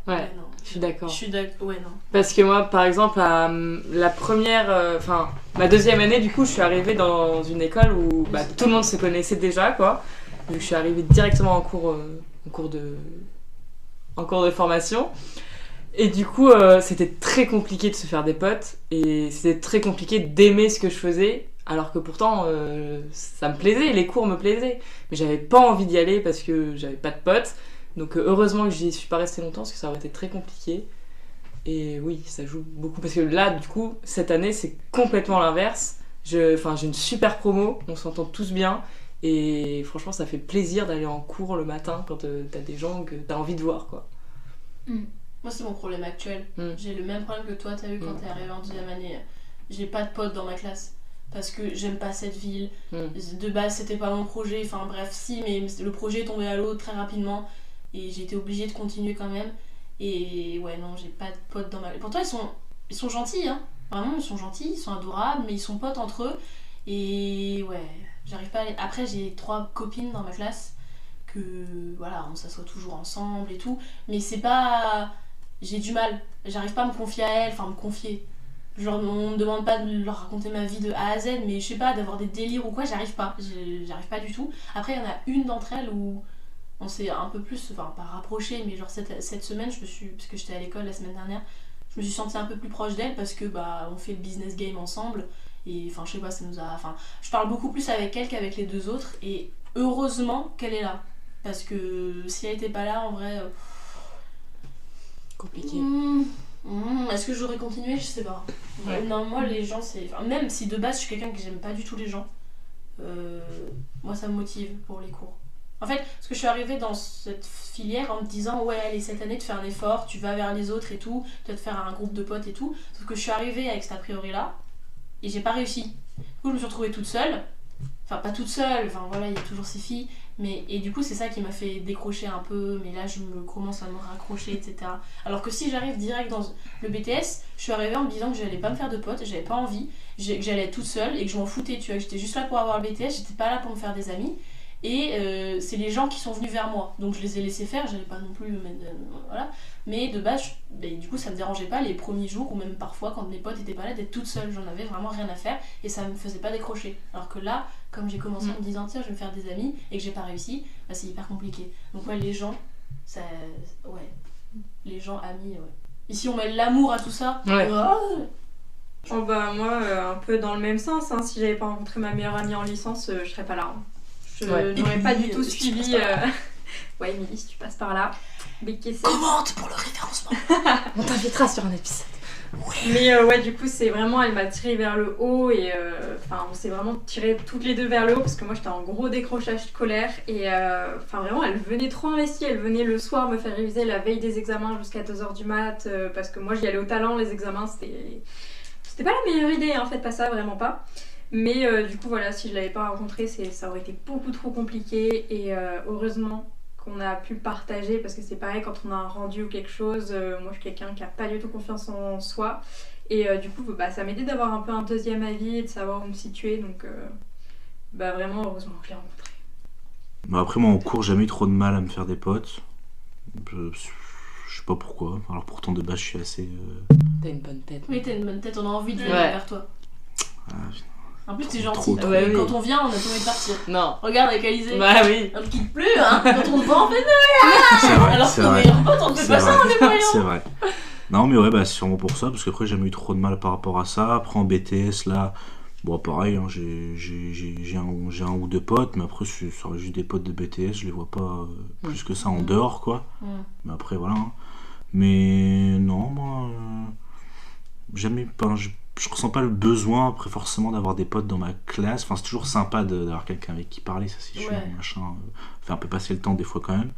Ouais, non. je suis d'accord. Je suis d'accord, ouais, non. Parce que moi, par exemple, la première, ma deuxième année, du coup, je suis arrivée dans une école où tout le monde se connaissait déjà, quoi. Donc, je suis arrivée directement en cours de formation. Et du coup, c'était très compliqué de se faire des potes. Et c'était très compliqué d'aimer ce que je faisais. Alors que pourtant, ça me plaisait, les cours me plaisaient. Mais j'avais pas envie d'y aller parce que j'avais pas de potes. Donc heureusement que j'y suis pas restée longtemps parce que ça aurait été très compliqué. Et oui, ça joue beaucoup. Parce que là, du coup, cette année, c'est complètement l'inverse. J'ai une super promo, on s'entend tous bien. Et franchement, ça fait plaisir d'aller en cours le matin quand t'as des gens que t'as envie de voir, quoi. Moi, c'est mon problème actuel. J'ai le même problème que toi, t'as eu quand t'es arrivé en deuxième année. J'ai pas de potes dans ma classe. Parce que j'aime pas cette ville. De base, c'était pas mon projet. Enfin bref, si, mais le projet est tombé à l'eau très rapidement. Et j'ai été obligée de continuer quand même. Et ouais, non, j'ai pas de potes dans ma... Pourtant, ils sont gentils, hein. Vraiment, ils sont gentils, ils sont adorables, mais ils sont potes entre eux. Et ouais, j'arrive pas à... Après, j'ai 3 copines dans ma classe. Que voilà, on s'assoit toujours ensemble et tout. Mais c'est pas... J'ai du mal. J'arrive pas à me confier à elles, enfin me confier. Genre, on me demande pas de leur raconter ma vie de A à Z, mais je sais pas, d'avoir des délires ou quoi, j'arrive pas. J'arrive pas du tout. Après, il y en a une d'entre elles où on s'est un peu plus, enfin pas rapprochés, mais genre cette semaine, parce que j'étais à l'école la semaine dernière, je me suis sentie un peu plus proche d'elle parce que on fait le business game ensemble et enfin je sais pas, ça nous a, enfin je parle beaucoup plus avec elle qu'avec les deux autres et heureusement qu'elle est là parce que si elle était pas là en vrai Compliqué. Est-ce que j'aurais continué, je sais pas. Ouais. Non, moi les gens c'est, enfin, même si de base je suis quelqu'un que j'aime pas du tout les gens, moi ça me motive pour les cours. En fait, parce que je suis arrivée dans cette filière en me disant ouais allez cette année tu fais un effort, tu vas vers les autres et tout, tu vas te faire un groupe de potes et tout, sauf que je suis arrivée avec cet a priori là et j'ai pas réussi. Du coup je me suis retrouvée toute seule, enfin pas toute seule, enfin voilà il y a toujours ces filles, mais et du coup c'est ça qui m'a fait décrocher un peu, mais là je commence à me raccrocher etc. Alors que si j'arrive direct dans le BTS, je suis arrivée en me disant que j'allais pas me faire de potes, j'avais pas envie, que j'allais être toute seule et que je m'en foutais, tu vois, que j'étais juste là pour avoir le BTS, j'étais pas là pour me faire des amis. Et c'est les gens qui sont venus vers moi, donc je les ai laissés faire, j'allais pas non plus voilà, mais de base du coup ça me dérangeait pas les premiers jours ou même parfois quand mes potes étaient pas là d'être toute seule, j'en avais vraiment rien à faire et ça me faisait pas décrocher, alors que là comme j'ai commencé en me disant tiens je vais me faire des amis et que j'ai pas réussi, c'est hyper compliqué, donc ouais les gens ça, ouais les gens amis ouais. Ici on met l'amour à tout ça, Ouais. Oh bah moi un peu dans le même sens, hein. Si j'avais pas rencontré ma meilleure amie en licence, je serais pas là. Hein. Je n'aurais pas du tout suivi. Ouais, Émilie, si tu passes par là. Commente pour le référencement. On t'invitera sur un épisode. Mais ouais, du coup, c'est vraiment, elle m'a tirée vers le haut et on s'est vraiment tiré toutes les deux vers le haut parce que moi j'étais en gros décrochage scolaire et vraiment, elle venait trop investie. Elle venait le soir me faire réviser la veille des examens jusqu'à 2h du mat parce que moi j'y allais au talent, les examens c'était pas la meilleure idée en fait, pas ça, vraiment pas. Mais du coup voilà, si je l'avais pas rencontré, ça aurait été beaucoup trop compliqué et heureusement qu'on a pu partager parce que c'est pareil quand on a un rendu ou quelque chose, moi je suis quelqu'un qui a pas du tout confiance en soi et du coup ça m'aidait d'avoir un peu un deuxième avis et de savoir où me situer donc vraiment heureusement que je l'ai rencontré. Bah après moi en cours j'ai jamais eu trop de mal à me faire des potes, je sais pas pourquoi, alors pourtant de base je suis assez... T'as une bonne tête. Oui t'as une bonne tête, on a envie de venir Ouais. vers toi. Ah, En plus t'es Trop, gentil, trop. Ouais, oui. quand on vient on a pas envie de partir. Non. Regarde avec Alizé, Bah oui. on ne quitte plus hein, quand on te voit on fait c'est vrai, alors c'est que nos vrai. meilleurs potes on fait C'est pas ça vrai, on est voyants. c'est vrai. Non mais ouais, c'est sûrement pour ça, parce qu'après j'ai jamais eu trop de mal par rapport à ça. Après en BTS là, bon pareil, hein, j'ai un ou deux potes, mais après ça reste juste des potes de BTS, je les vois pas plus que ça en dehors quoi. Mais après voilà. Hein. Mais non, moi, jamais, je ressens pas le besoin après forcément d'avoir des potes dans ma classe. Enfin c'est toujours sympa d'avoir quelqu'un avec qui parler, ça c'est sûr, Ouais. machin. Faire un peu passer le temps des fois quand même.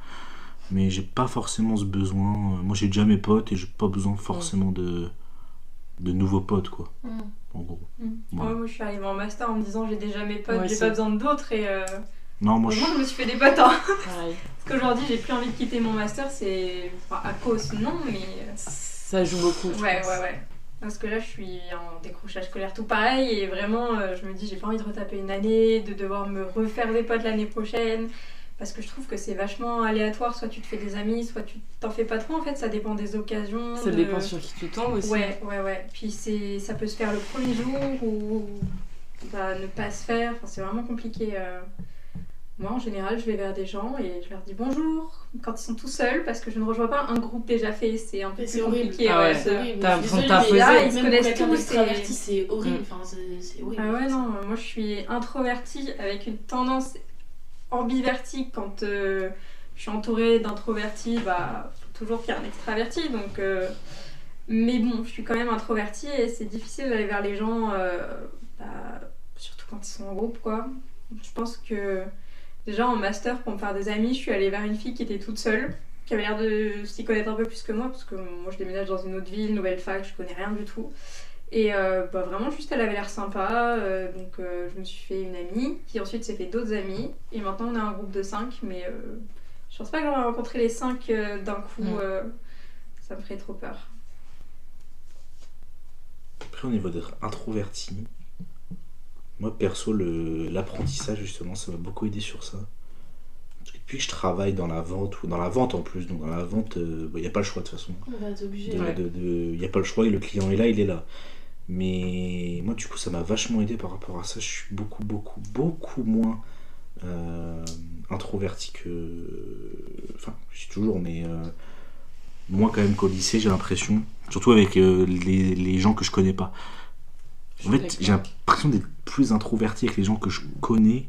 Mais j'ai pas forcément ce besoin. Moi j'ai déjà mes potes et j'ai pas besoin forcément de nouveaux potes quoi. En gros. Ouais. Ouais, moi je suis arrivée en master en me disant j'ai déjà mes potes, Moi j'ai aussi. pas besoin d'autres et Non moi heureusement je me suis fait des potes hein. Pareil. Parce qu'aujourd'hui j'ai plus envie de quitter mon master, c'est à cause non mais Ça joue beaucoup. je ouais pense. ouais. Parce que là je suis en décrochage scolaire tout pareil et vraiment je me dis j'ai pas envie de retaper une année, de devoir me refaire des potes l'année prochaine. Parce que je trouve que c'est vachement aléatoire, soit tu te fais des amis, soit tu t'en fais pas trop en fait, ça dépend des occasions. Ça dépend sur qui tu tombes aussi. Ouais. Puis ça peut se faire le premier jour ou ne pas se faire, enfin, c'est vraiment compliqué. Moi en général je vais vers des gens et je leur dis bonjour quand ils sont tout seuls parce que je ne rejoins pas un groupe déjà fait, c'est un peu Mais plus c'est horrible. compliqué. Ah ouais. C'est horrible. T'as Je suis l'impression de désolée, mais t'imposer. là, Ils se même connaissent pour quelqu'un tous, d'extraverti, c'est horrible. Enfin, c'est horrible. Ah ouais non, moi je suis introvertie avec une tendance ambivertie quand je suis entourée d'introvertis, faut toujours qu'il y ait un extraverti donc mais bon, je suis quand même introvertie et c'est difficile d'aller vers les gens surtout quand ils sont en groupe quoi. Je pense que déjà en master pour me faire des amis, je suis allée vers une fille qui était toute seule, qui avait l'air de s'y connaître un peu plus que moi parce que moi je déménage dans une autre ville, nouvelle fac, je connais rien du tout. Et vraiment juste elle avait l'air sympa, donc je me suis fait une amie qui ensuite s'est fait d'autres amis et maintenant on a un groupe de 5 mais je pense pas que j'aurais rencontré les 5 d'un coup, ça me ferait trop peur. Après au niveau d'être introverti, moi perso l'apprentissage justement ça m'a beaucoup aidé sur ça. Parce que depuis que je travaille dans la vente, ou dans la vente en plus, donc dans la vente, il n'y a pas le choix de toute façon. On va être obligé. Il n'y a pas le choix et le client est là, il est là. Mais moi du coup ça m'a vachement aidé par rapport à ça, je suis beaucoup moins introverti que... Enfin, je suis toujours, mais moins quand même qu'au lycée, j'ai l'impression. Surtout avec les gens que je connais pas. En fait, j'ai l'impression d'être plus introverti avec les gens que je connais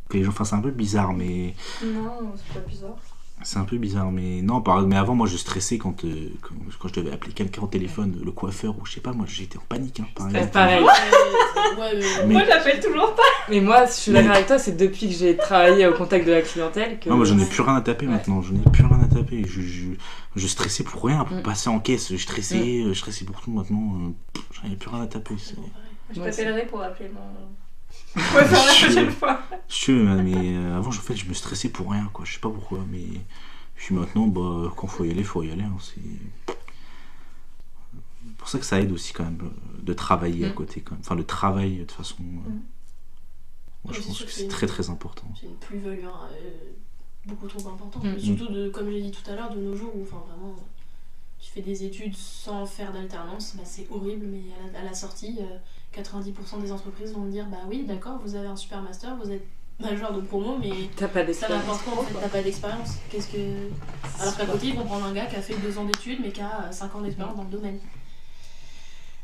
que les gens. Enfin, c'est un peu bizarre, mais... Non, c'est pas bizarre. C'est un peu bizarre, mais non, mais avant, moi, je stressais quand je devais appeler quelqu'un au téléphone, le coiffeur, ou je sais pas, moi, j'étais en panique, hein, par exemple. Pareil. Mais- Moi, j'appelle toujours pas. Mais moi, je suis d'accord avec toi, c'est depuis que j'ai travaillé au contact de la clientèle que... Non, moi, j'en ai plus rien à taper Ouais. maintenant, j'en ai plus rien à taper. Je stressais pour rien, pour Mm. passer en caisse, je stressais pour tout maintenant, j'en ai plus rien à taper. Je Ouais, t'appellerai pour appeler mon. Ouais, faire la prochaine fois. Je sais, mais avant, en fait, je me stressais pour rien, quoi, je sais pas pourquoi, mais... Puis maintenant, bah, quand faut y aller, hein, c'est pour ça que ça aide aussi quand même de travailler à côté quand même. Enfin, le travail de façon... moi, je Oui, pense c'est que sûr c'est que très très important. C'est une plus-value beaucoup trop importante. Mm. Surtout, comme j'ai dit tout à l'heure, de nos jours où enfin, vraiment, tu fais des études sans faire d'alternance, bah, c'est horrible, mais à la sortie, 90% des entreprises vont me dire bah oui, d'accord, vous avez un super master, vous êtes majeur de promo, mais T'as pas ça d'expérience. n'importe quoi en fait, t'as pas d'expérience. Qu'est-ce que... Alors qu'à côté, ils vont prendre un gars qui a fait 2 ans d'études, mais qui a 5 ans d'expérience dans le domaine.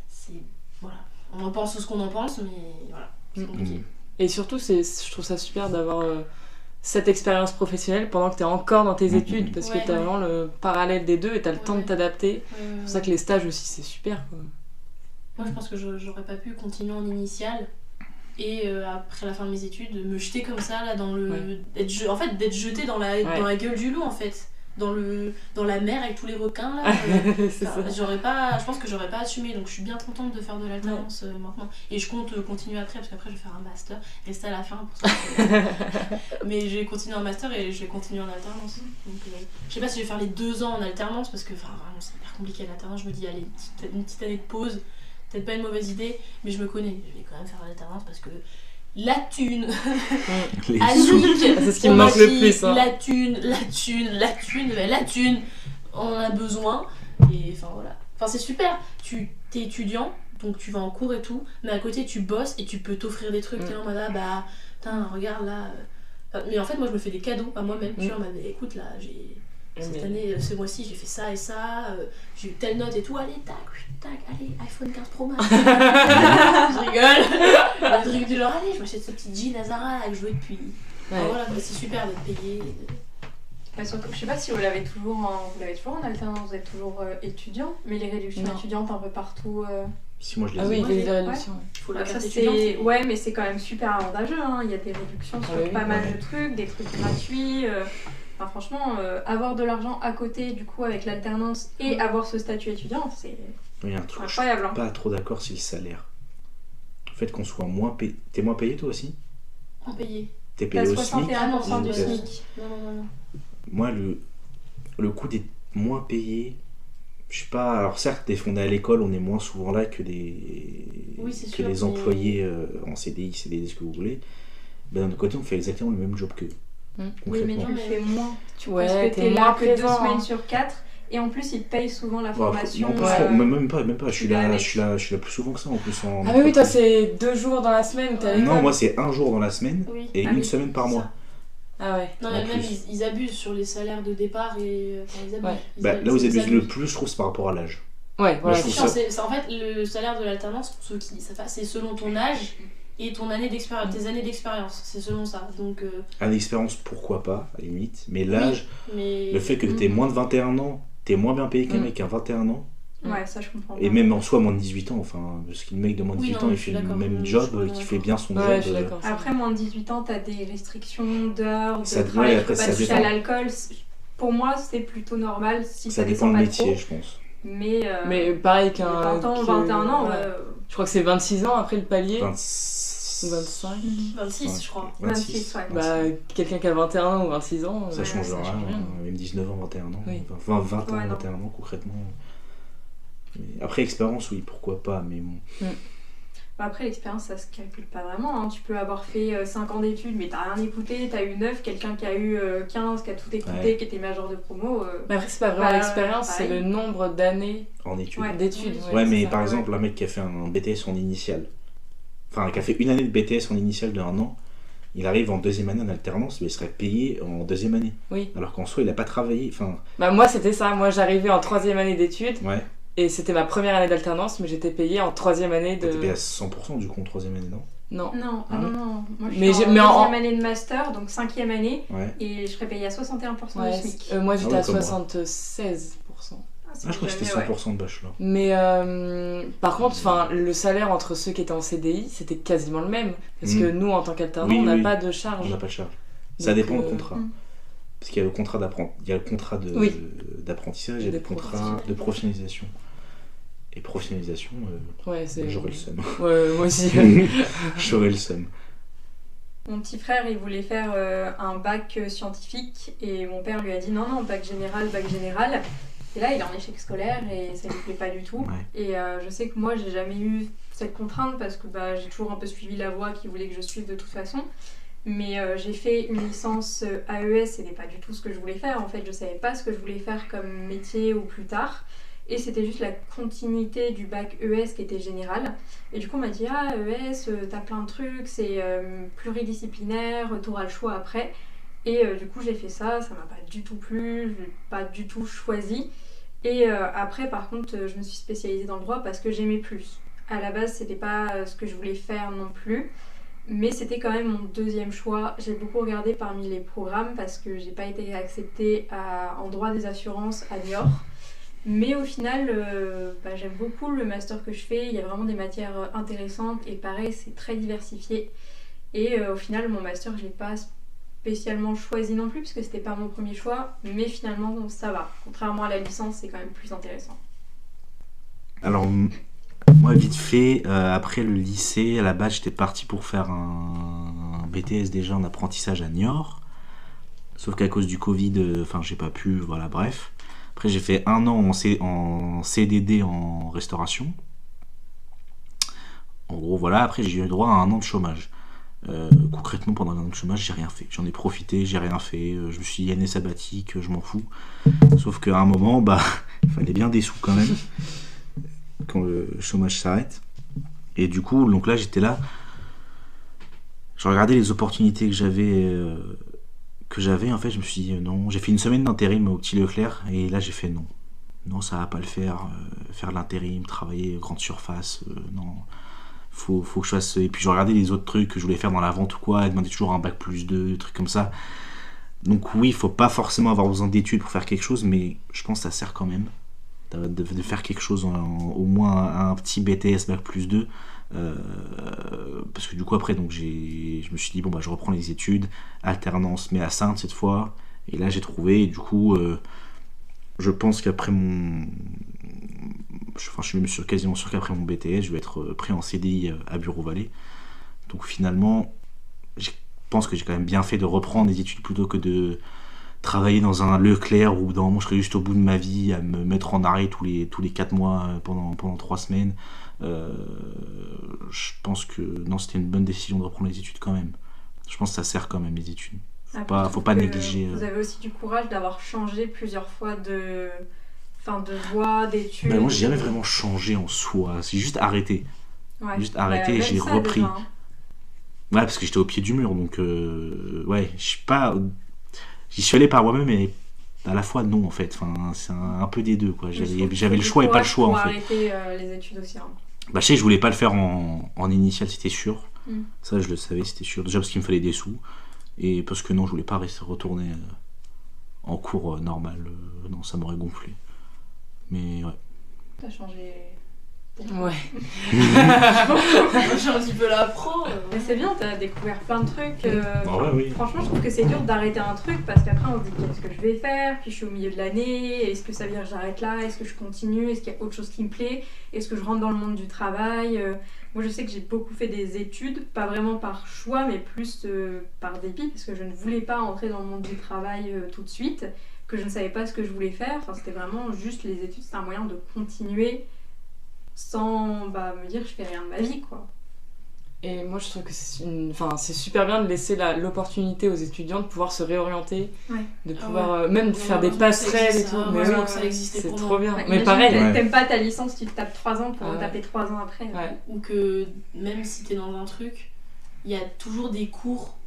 C'est... Voilà. On en pense ce qu'on en pense, mais voilà, c'est compliqué. Et surtout, je trouve ça super d'avoir cette expérience professionnelle pendant que t'es encore dans tes études, parce que Ouais, t'as ouais. vraiment le parallèle des deux et t'as le temps de Ouais. t'adapter. C'est pour ça que les stages aussi, c'est super, quoi. Moi, je pense que j'aurais pas pu continuer en initiale et après la fin de mes études, me jeter comme ça là dans le. Ouais. D'être jeté dans la gueule du loup en fait. Dans la mer avec tous les requins là. C'est ça. Je pense que j'aurais pas assumé, donc je suis bien contente de faire de l'alternance maintenant. Et je compte continuer après, parce qu'après je vais faire un master, rester à la fin pour ça. Mais je vais continuer en master et je vais continuer en alternance. Donc je sais pas si je vais faire les 2 ans en alternance, parce que vraiment c'est hyper compliqué l'alternance. Je me dis, allez, une petite année de pause, peut-être pas une mauvaise idée, mais je me connais. Je vais quand même faire l'alternance parce que la thune, Les à sous. Ligue, C'est ce qui me on m'a manque le dit, plus, hein. La thune, mais la thune, on en a besoin. Et enfin voilà. Enfin c'est super, tu t'es étudiant, donc tu vas en cours et tout, mais à côté tu bosses et tu peux t'offrir des trucs. T'es là en mode, ah bah, putain, regarde là. Enfin, mais en fait, moi je me fais des cadeaux à moi-même. Je suis en mode, écoute là, cette année, ce mois-ci, j'ai fait ça et ça, j'ai eu telle note et tout, allez, tac, allez, iPhone 15 Pro Max. Je rigole. Le truc du genre, allez, je m'achète ce petit jean à Zara là, que je jouais depuis. Ouais. Enfin, voilà, c'est super d'être payé. Bah, surtout, je sais pas si vous l'avez toujours en alternance, vous êtes toujours étudiant, mais les réductions Non. étudiantes un peu partout. Si moi je les Ah oui, ai. il y a eu des Ouais. réductions. Ouais. Il faut la Ça, carte c'est... étudiante. c'est- Ouais, mais c'est quand même super avantageux, hein. Il y a des réductions sur Ah oui, pas mal ouais. de trucs, des trucs gratuits. Enfin, franchement, avoir de l'argent à côté, du coup, avec l'alternance et avoir ce statut étudiant, c'est Il y a un truc, je incroyable. suis pas trop d'accord, c'est le salaire. Le fait qu'on soit moins payé. T'es moins payé toi aussi? En payé. T'es T'as payé au SMIC? 61% du Ouais. SMIC. Non. Moi, le coût d'être moins payé, je sais pas. Alors, certes, on est à l'école, on est moins souvent là que Oui, c'est que sûr, les mais- employés en CDI, CDD, ce que vous voulez. Ben, d'un autre côté, on fait exactement le même job qu'eux. Mm. Oui, mais Concrètement. tu le fais moins. Ouais, Parce que t'es t'es moins là que 2 présent, semaines hein. sur 4. Et en plus, ils te payent souvent la Bon, formation. non, ouais. même pas. Je suis Tu vas là, avec. je suis là plus souvent que ça en plus. Ah oui, toi, c'est 2 jours dans la semaine où t'es à l'école. Non, moi c'est un jour dans la semaine Oui. et Ah une oui, semaine par c'est mois. ça. Ah ouais. Non, En mais même plus. ils abusent sur les salaires de départ et. Enfin, ils abusent. Ouais. Bah, là où ils abusent le plus, je trouve, c'est par rapport à l'âge. Ouais, voilà. je C'est trouve chiant, ça- c'est en fait le salaire de l'alternance, pour ceux qui savent pas, c'est selon ton âge et ton année d'expérience, tes années d'expérience, c'est selon ça. Donc, À l'expérience, pourquoi pas, à la limite. Mais l'âge, mais. le fait que t'aies moins de 21 ans, t'es moins bien payé qu'un mec à 21 ans. Ouais, ça je comprends. Et même en soi, moins de 18 ans. Enfin, parce qu'un mec de moins de Oui, 18 non, ans, il je suis fait le d'accord, même je job, suis qui fait d'accord. bien son Ouais, job. je suis d'accord. Après, moins de 18 ans, t'as des restrictions d'heures, de Ça- travail, ouais, tu peux après, pas ça toucher à dépend. l'alcool. Pour moi, c'est plutôt normal si Ça ça dépend descend le pas métier, trop. je pense. Mais, Mais pareil qu'un. 20 ans, que- 21 ans, ouais. Je crois que c'est 26 ans après le palier. 26. 25. 26, je crois. 26, ouais. Bah, quelqu'un qui a 21 ans ou 26 ans. Ça Ouais, change ça rien, change rien. même 19 ans, 21 ans, Oui. 20 ans, Ouais, non. 21 ans concrètement. Mais après, expérience, oui, pourquoi pas, mais bon. Bah après, l'expérience, ça se calcule pas vraiment. Hein. Tu peux avoir fait 5 ans d'études, mais t'as rien écouté, t'as eu 9, quelqu'un qui a eu 15, qui a tout écouté, Ouais. qui était major de promo. Mais après, c'est pas vraiment Bah, l'expérience, c'est pareil. le nombre d'années En études. Ouais. d'études. Ouais, c'est mais ça. par exemple, un mec qui a fait un BTS en initial, enfin, qui a fait une année de BTS en initial de 1 an, il arrive en deuxième année en alternance, mais il serait payé en deuxième année. Oui. Alors qu'en soi, il n'a pas travaillé. Enfin, Bah moi c'était ça, moi j'arrivais en 3e année d'études ouais, et c'était ma première année d'alternance mais j'étais payée en 3e année de... t'es payé à 100% du coup en troisième année, non? Non. Non, Ah ouais. non. Moi, je Mais suis mais en 2e année de master, donc 5e année, Ouais. et je serais payée à 61% Ouais, du SMIC. moi j'étais Ah ouais, à comme moi. 76%. Ah, je crois que c'était jamais, ouais. 100% de bachelor. Mais par contre, le salaire entre ceux qui étaient en CDI, c'était quasiment le même. Parce que nous, en tant qu'alternants, Oui, on n'a oui. pas de charge. On n'a pas de charge. Ça Donc, dépend du contrat. Parce qu'il y a le contrat il y a le contrat Oui. d'apprentissage et Des le contrat de professionnalisation. Et professionnalisation, Ouais, c'est... j'aurais le seum. Ouais, moi aussi. J'aurais le seum. Mon petit frère, il voulait faire un bac scientifique, et mon père lui a dit non, bac général, bac général. Et là, il est en échec scolaire et ça lui plaît pas du tout. Ouais. Et je sais que moi, j'ai jamais eu cette contrainte parce que j'ai toujours un peu suivi la voie qu'il voulait que je suive de toute façon. Mais j'ai fait une licence AES, c'était pas du tout ce que je voulais faire. En fait, je savais pas ce que je voulais faire comme métier ou plus tard. Et c'était juste la continuité du bac ES qui était général. Et du coup, on m'a dit ah, ES, t'as plein de trucs, c'est pluridisciplinaire, t'auras le choix après. Et du coup, j'ai fait ça, ça m'a pas du tout plu, je l'ai pas du tout choisi. Et après, par contre, je me suis spécialisée dans le droit parce que j'aimais plus. À la base, c'était pas ce que je voulais faire non plus, mais c'était quand même mon deuxième choix. J'ai beaucoup regardé parmi les programmes parce que j'ai pas été acceptée en droit des assurances à Niort. Mais au final, j'aime beaucoup le master que je fais. Il y a vraiment des matières intéressantes et pareil, c'est très diversifié. Et au final, mon master, je l'ai pas spécialement choisi non plus parce que c'était pas mon premier choix, mais finalement ça va. Contrairement à la licence, c'est quand même plus intéressant. Alors, moi, vite fait, après le lycée, à la base, j'étais parti pour faire un BTS déjà en apprentissage à Niort. Sauf qu'à cause du Covid, j'ai pas pu, voilà, bref. Après, j'ai fait 1 an en CDD en restauration. En gros, voilà. Après, j'ai eu droit à 1 an de chômage. Concrètement, pendant 1 an de chômage, j'ai rien fait. J'en ai profité, j'ai rien fait. Je me suis dit année sabbatique, je m'en fous. Sauf qu'à un moment, il fallait bien des sous quand même. Quand le chômage s'arrête. Et du coup, donc là, j'étais là. Je regardais les opportunités que j'avais, en fait, je me suis dit non. J'ai fait une semaine d'intérim au petit Leclerc et là j'ai fait non. Non, ça va pas le faire. Faire de l'intérim, travailler grande surface, non. Faut que je fasse. Et puis je regardais les autres trucs que je voulais faire dans la vente ou quoi, demander toujours un bac +2, des trucs comme ça. Donc oui, il faut pas forcément avoir besoin d'études pour faire quelque chose, mais je pense que ça sert quand même de faire quelque chose, au moins un petit BTS bac +2. Parce que du coup après donc je me suis dit je reprends les études, alternance mais à Saintes cette fois, et là j'ai trouvé, et du coup je pense qu'après je suis même quasiment sûr qu'après mon BTS je vais être pris en CDI à Bureau-Vallée. Donc finalement je pense que j'ai quand même bien fait de reprendre des études plutôt que de travailler dans un Leclerc où dans un moment je serais juste au bout de ma vie à me mettre en arrêt tous les 4 mois pendant 3 semaines. Je pense que non, c'était une bonne décision de reprendre les études quand même. Je pense que ça sert quand même les études. Faut pas négliger. Vous avez aussi du courage d'avoir changé plusieurs fois de voie, d'études. Moi j'ai jamais vraiment changé en soi, c'est juste arrêté. Ouais. Juste arrêté et j'ai ça, repris. déjà, hein. Ouais, parce que j'étais au pied du mur, donc j'y suis allé par moi-même, mais à la fois non en fait. C'est un peu des deux quoi. J'avais le choix et pas le choix en fait. Arrêter les études aussi. Hein. Je sais que je voulais pas le faire en initial, c'était sûr. Mm. Ça je le savais, c'était sûr. Déjà parce qu'il me fallait des sous, et parce que non, je voulais pas retourner en cours normal. Non, ça m'aurait gonflé. Mais ouais. T'as changé. Ouais. J'ai un petit peu la pro. Mais c'est bien, t'as découvert plein de trucs. Oui. Franchement, je trouve que c'est dur d'arrêter un truc parce qu'après on se dit qu'est-ce que je vais faire, puis je suis au milieu de l'année, est-ce que ça veut dire que j'arrête là, est-ce que je continue, est-ce qu'il y a autre chose qui me plaît, est-ce que je rentre dans le monde du travail. Moi je sais que j'ai beaucoup fait des études, pas vraiment par choix mais plus par dépit parce que je ne voulais pas entrer dans le monde du travail tout de suite, que je ne savais pas ce que je voulais faire, c'était vraiment juste les études, c'était un moyen de continuer sans me dire je fais rien de ma vie quoi. Et moi je trouve que c'est super bien de laisser l'opportunité aux étudiants de pouvoir se réorienter, de pouvoir même faire des passerelles et tout. Mais oui, c'est trop bien. Mais pareil. T'aimes pas ta licence, tu te tapes 3 ans pour taper 3 ans après. Ou que même si t'es dans un truc, il y a toujours des cours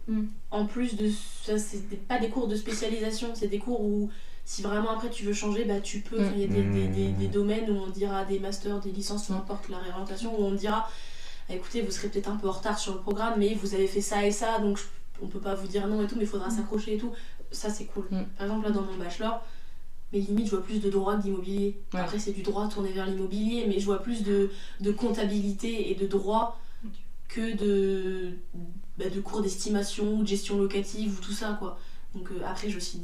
En plus de ça, c'est pas des cours de spécialisation, c'est des cours où si vraiment après tu veux changer, bah tu peux. Il y a des domaines où on dira des masters, des licences, peu importe la réorientation, où on dira écoutez, vous serez peut-être un peu en retard sur le programme, mais vous avez fait ça et ça, donc on peut pas vous dire non et tout, mais il faudra s'accrocher et tout. Ça c'est cool. Par exemple là dans mon bachelor, mais limite je vois plus de droit que d'immobilier. Après c'est du droit tourné vers l'immobilier, mais je vois plus de comptabilité et de droit que de cours d'estimation, de gestion locative ou tout ça quoi. Donc après j'ai aussi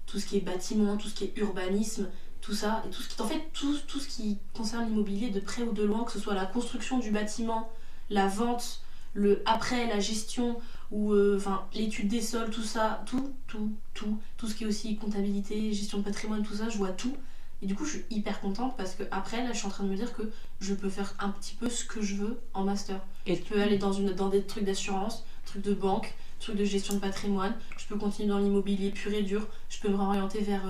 tout ce qui est bâtiment, tout ce qui est urbanisme, tout ça, et tout ce qui concerne l'immobilier de près ou de loin, que ce soit la construction du bâtiment, la vente, la gestion, ou l'étude des sols, tout ça, tout ce qui est aussi comptabilité, gestion de patrimoine, tout ça, je vois tout. Et du coup, je suis hyper contente parce que après, là, je suis en train de me dire que je peux faire un petit peu ce que je veux en master. Et je peux aller dans des trucs d'assurance, trucs de banque, trucs de gestion de patrimoine. Je peux continuer dans l'immobilier pur et dur. Je peux me réorienter vers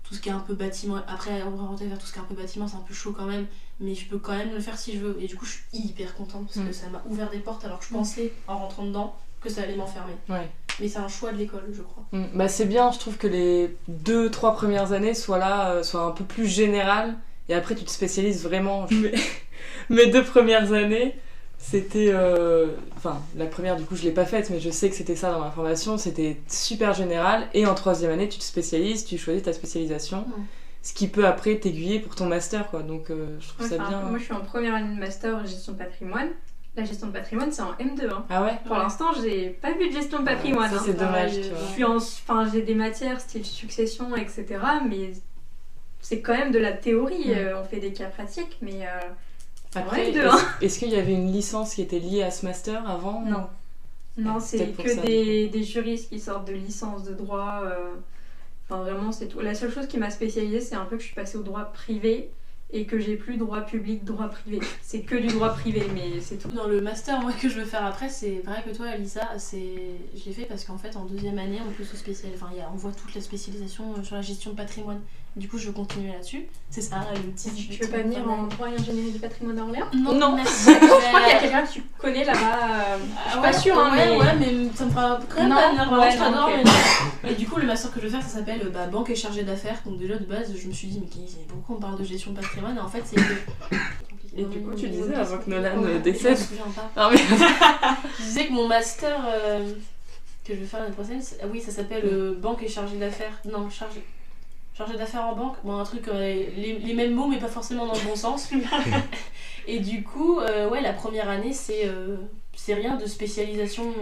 tout ce qui est un peu bâtiment. Après, orienter vers tout ce qui est un peu bâtiment, c'est un peu chaud quand même. Mais je peux quand même le faire si je veux. Et du coup, je suis hyper contente parce que ça m'a ouvert des portes alors que je pensais, en rentrant dedans, que ça allait m'enfermer. Mais c'est un choix de l'école, je crois. Bah c'est bien, je trouve que les 2-3 premières années soient un peu plus générales et après tu te spécialises vraiment. Mes 2 premières années, c'était... la première du coup je l'ai pas faite, mais je sais que c'était ça dans ma formation, c'était super général, et en 3e année tu te spécialises, tu choisis ta spécialisation, ce qui peut après t'aiguiller pour ton master quoi, donc je trouve ça bien. Moi je suis en première année de master gestion de patrimoine. La gestion de patrimoine, c'est en M2. Hein. Ah ouais. Pour l'instant, j'ai pas vu de gestion de patrimoine. Ça, c'est dommage. J'ai des matières style succession, etc. Mais c'est quand même de la théorie. On fait des cas pratiques, mais après, M2. Est-ce qu'il y avait une licence qui était liée à ce master avant? Non, c'est que des juristes qui sortent de licence de droit. Vraiment, c'est tout. La seule chose qui m'a spécialisée, c'est un peu que je suis passée au droit privé. Et que j'ai plus droit public, droit privé. C'est que du droit privé, mais c'est tout. Dans le master moi, que je veux faire après, c'est vrai que toi, Alissa, je l'ai fait parce qu'en fait, en 2e année, on peut se spécialiser. On voit toute la spécialisation sur la gestion de patrimoine. Du coup, je veux continuer là-dessus. C'est ça, le petit. Tu veux pas venir en droit et ingénierie du patrimoine à Orléans? Non, merci. Je crois qu'il y a quelqu'un que tu connais là-bas. Je suis pas sûre, mais ça me fera quand même pas venir. Je t'adore. Et du coup, le master que je veux faire, ça s'appelle banque et chargé d'affaires. Donc déjà de base, je me suis dit, mais pourquoi on parle de gestion de patrimoine? Et en fait, c'est que. Et du coup, tu disais avant que Nolan décède. Je me souviens pas. Non, mais... Je disais que mon master que je vais faire l'année prochaine, ça s'appelle banque et chargé d'affaires. Non, chargé d'affaires en banque. Bon, un truc, les mêmes mots, mais pas forcément dans le bon sens. Et du coup, la première année, c'est rien de spécialisation.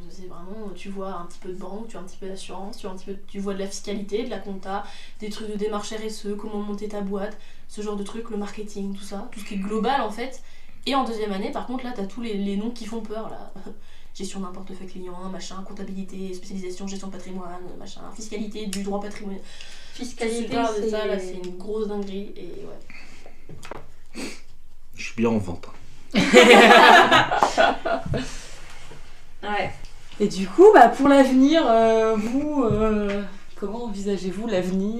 C'est vraiment, tu vois un petit peu de banque, tu vois un petit peu d'assurance, tu vois de la fiscalité, de la compta, des trucs de démarche RSE, comment monter ta boîte, ce genre de trucs, le marketing, tout ça, tout ce qui est global en fait. Et en 2e année, par contre, là, t'as tous les noms qui font peur, là. Gestion d'un portefeuille client, machin, comptabilité, spécialisation, gestion de patrimoine, machin, fiscalité, du droit patrimonial. Fiscalité, c'est ça, là, c'est une grosse dinguerie, et ouais. Je suis bien en vente. Ouais. Et du coup, pour l'avenir, vous, comment envisagez-vous l'avenir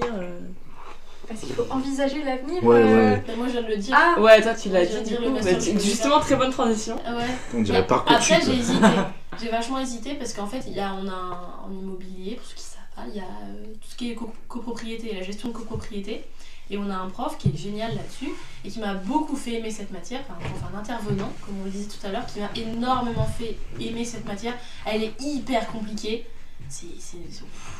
Parce qu'il faut envisager l'avenir. Ouais. Moi, je viens de le dire. Ah, ouais, toi, tu l'as dit, du dire coup. Justement, très bonne transition. Ouais. On dirait Parcoursup. Après, j'ai hésité. J'ai vachement hésité parce qu'en fait, on a en immobilier, pour ceux qui savent pas, il y a tout ce qui est copropriété, la gestion de copropriété. Et on a un prof qui est génial là-dessus et qui m'a beaucoup fait aimer cette matière, un intervenant, comme on le disait tout à l'heure, qui m'a énormément fait aimer cette matière. Elle est hyper compliquée,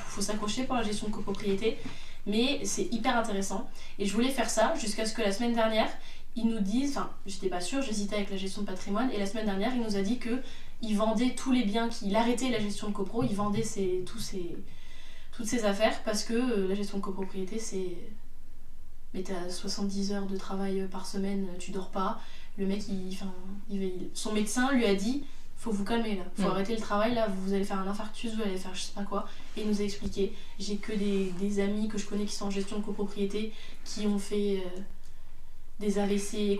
faut s'accrocher pour la gestion de copropriété, mais c'est hyper intéressant. Et je voulais faire ça jusqu'à ce que la semaine dernière, ils nous disent, j'étais pas sûre, j'hésitais avec la gestion de patrimoine, et la semaine dernière, il nous a dit qu'il vendait tous les biens, qu'il arrêtait la gestion de copro, il vendait toutes ses affaires parce que la gestion de copropriété, c'est... Mais t'as 70 heures de travail par semaine, tu dors pas. Le mec, son médecin lui a dit faut vous calmer là, faut arrêter le travail là, vous allez faire un infarctus, vous allez faire je sais pas quoi. Et il nous a expliqué. J'ai que des amis que je connais qui sont en gestion de copropriété qui ont fait des AVC,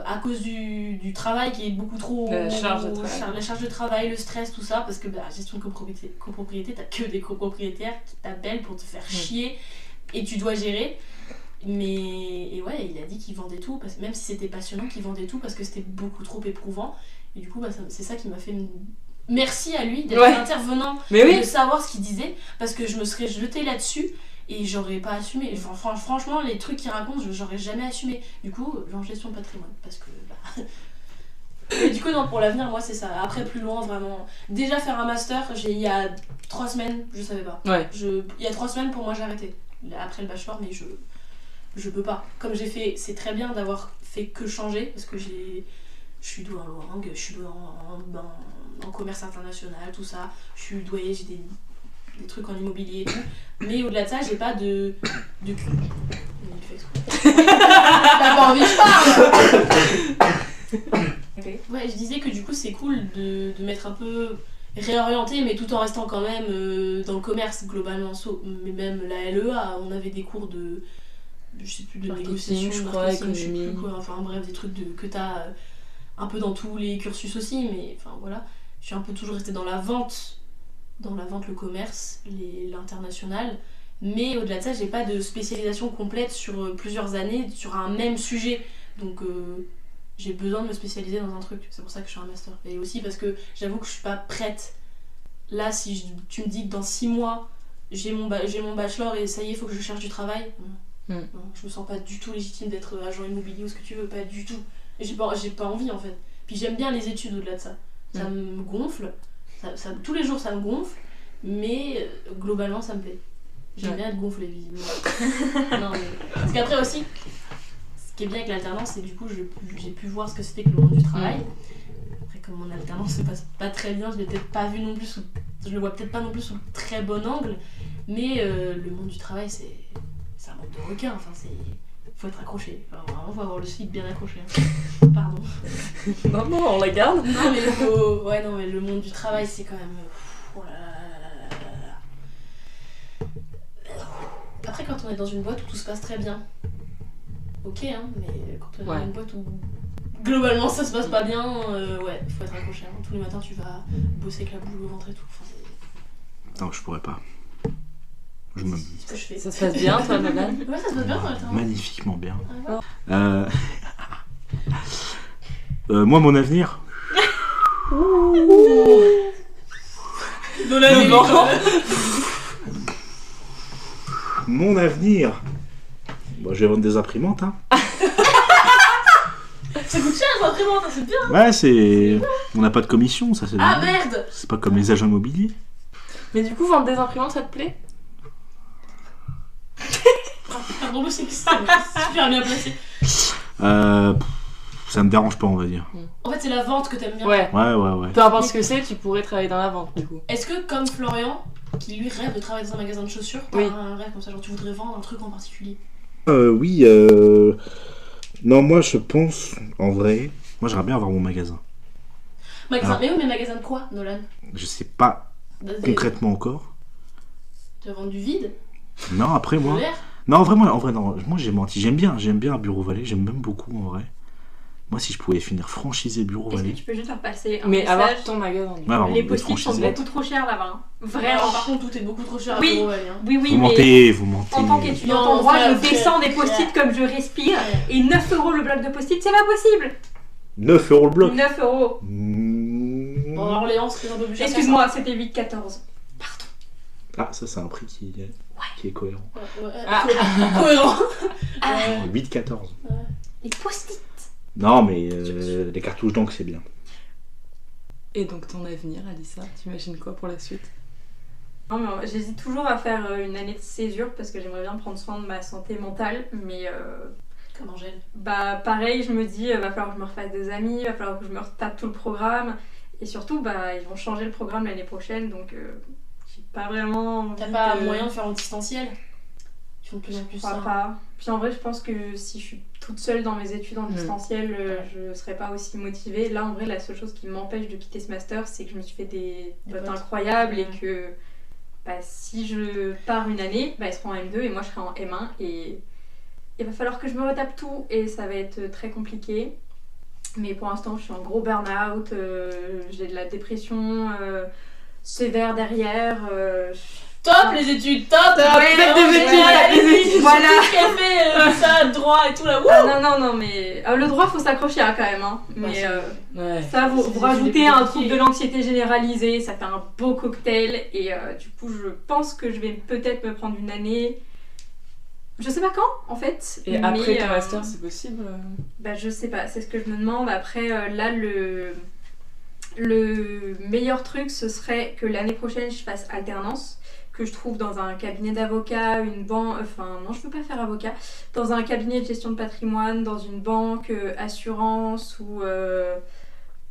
à cause du travail qui est beaucoup trop. La charge de travail, le stress, tout ça, parce que gestion de copropriété, t'as que des copropriétaires qui t'appellent pour te faire chier et tu dois gérer. Mais il a dit qu'il vendait tout, même si c'était passionnant, qu'il vendait tout parce que c'était beaucoup trop éprouvant. Et du coup, c'est ça qui m'a fait merci à lui d'être Ouais. intervenant, Mais oui. de savoir ce qu'il disait, parce que je me serais jetée là-dessus et j'aurais pas assumé. Enfin, franchement, les trucs qu'il raconte, j'aurais jamais assumé. Du coup, en gestion de patrimoine, parce que bah... Et du coup, non, pour l'avenir, moi c'est ça. Après, plus loin, vraiment. Déjà faire un master, il y a 3 semaines, je savais pas. Ouais. Il y a 3 semaines, pour moi, j'ai arrêté. Après le bachelor, mais je peux pas. Comme j'ai fait, c'est très bien d'avoir fait que changer, parce que je suis douée en langue, je suis douée en commerce international, tout ça. Je suis douée, j'ai des trucs en immobilier et tout. Mais au-delà de ça, j'ai pas de... Il fait exprès. T'as pas envie que je parle. Ok. Ouais, je disais que du coup c'est cool de m'être un peu réorientée, mais tout en restant quand même dans le commerce globalement. Mais même la LEA, on avait des cours de je sais plus, de Marketing, négociation, je de crois, marketing, je sais économie. plus quoi. Enfin bref, des trucs que t'as un peu dans tous les cursus aussi, mais enfin voilà. Je suis un peu toujours restée dans la vente, le commerce, l'international. Mais au-delà de ça, j'ai pas de spécialisation complète sur plusieurs années sur un même sujet. Donc j'ai besoin de me spécialiser dans un truc. C'est pour ça que je suis un master. Et aussi parce que j'avoue que je suis pas prête. Là, si tu me dis que dans 6 mois, j'ai mon bachelor et ça y est, il faut que je cherche du travail. Non, je me sens pas du tout légitime d'être agent immobilier ou ce que tu veux, pas du tout. Et j'ai pas envie en fait. Puis j'aime bien les études au-delà de ça. Ça me gonfle. Tous les jours, ça me gonfle. Mais globalement, ça me plaît. J'aime bien être gonflée, visiblement. Non, mais... Parce qu'après aussi, ce qui est bien avec l'alternance, c'est que du coup, j'ai pu voir ce que c'était que le monde du travail. Après, comme mon alternance se passe pas très bien, je l'ai peut-être pas vu non plus je le vois peut-être pas non plus sous très bon angle. Mais le monde du travail, c'est un monde de requins. Enfin, faut être accroché. Enfin, vraiment, faut avoir le slip bien accroché. Hein. Pardon. Non, on la garde. Non, mais le monde du travail, c'est quand même... Oh là là. Après, quand on est dans une boîte où tout se passe très bien, ok, hein, mais quand on est dans une boîte où globalement ça se passe pas bien, ouais, faut être accroché. Hein. Tous les matins, tu vas bosser avec la boule au ventre et tout. Enfin, Non, je pourrais pas. c'est ce que je fais. Ça se passe bien, toi, Nolan? Ouais, ça se passe bien, toi, attends. Magnifiquement bien. Ah, Moi, mon avenir, mon avenir. Bon, je vais vendre des imprimantes, hein. Ça coûte cher, les imprimantes, hein, c'est bien. Ouais, c'est. On n'a pas de commission, ça c'est. Ah bien. merde. C'est pas comme les agents immobiliers. Mais du coup, vendre des imprimantes, ça te plaît? Pardon, le c'est super bien placé. Ça me dérange pas, on va dire. En fait, c'est la vente que t'aimes bien. Ouais. Ouais. Peu importe ce que c'est, tu pourrais travailler dans la vente, du coup. Est-ce que, comme Florian, qui lui rêve de travailler dans un magasin de chaussures, t'as un rêve comme ça, genre tu voudrais vendre un truc en particulier? Oui, non, moi je pense, en vrai, moi j'aimerais bien avoir mon magasin. Magasin, mais oui, mais magasin de quoi, Nolan? Je sais pas concrètement encore. Tu vas vendre du vide? Non, après moi. De l'air? Non, vraiment, en vrai, non, moi j'ai menti. J'aime bien Bureau Vallée, j'aime même beaucoup en vrai. Moi, si je pouvais finir franchisé Bureau Est-ce que Vallée. tu peux juste faire passer un Mais message? avoir ton magasin. Ouais, avoir Les des post-it sont franchisés. beaucoup trop chers là-bas. Hein. Vraiment, Vraiment. par contre, tout est beaucoup trop cher à Oui. Bureau Vallée, hein. Oui, Vous mais mentez. en tant qu'étudiante Non, en droit, frère, je descends des frère. post-it comme je respire. Et 9 € le bloc de post-it, c'est pas possible. 9 € le bloc. 9 €. Bon, Orléans, c'est un peu plus cher. Excuse-moi, c'était 8,14. Ah, ça c'est un prix qui est cohérent. Cohérent. 8,14. Les post-it. Non, mais les cartouches d'encre c'est bien. Et donc ton avenir, Alissa, t'imagines quoi pour la suite? Non, mais j'hésite toujours à faire une année de césure parce que j'aimerais bien prendre soin de ma santé mentale, mais Comme Angèle. bah pareil, je me dis va falloir que je me refasse des amis, va falloir que je me retape tout le programme, et surtout bah ils vont changer le programme l'année prochaine, donc j'ai pas vraiment envie T'as pas de... moyen de faire en distanciel? Ils font de plus en plus Je crois ça. pas. Puis en vrai, je pense que si je suis toute seule dans mes études en distanciel, je serais pas aussi motivée. Là, en vrai, la seule chose qui m'empêche de quitter ce master, c'est que je me suis fait des potes incroyables et que bah, si je pars une année, bah, ils seront en M2 et moi je serai en M1 et il va falloir que je me retape tout et ça va être très compliqué. Mais pour l'instant, je suis en gros burn-out, j'ai de la dépression sévère derrière. Top les études, top. Ouais, faites des études, ouais, faites des études. Voilà. Tout ce qu'elle fait, ça, droit et tout là. Wouh. Ah non, mais le droit, faut s'accrocher quand même. Hein. Bah, Mais Ouais. ça, vous c'est des rajoutez études un compliquées. trouble de l'anxiété généralisée, ça fait un beau cocktail. Et du coup, je pense que je vais peut-être me prendre une année. Je sais pas quand, en fait. Et mais, après ton master, c'est possible Bah, je sais pas, c'est ce que je me demande. Après, là, le meilleur truc, ce serait que l'année prochaine, je fasse alternance, que je trouve dans un cabinet d'avocat, une banque, enfin non, je veux pas faire avocat, dans un cabinet de gestion de patrimoine, dans une banque, assurance ou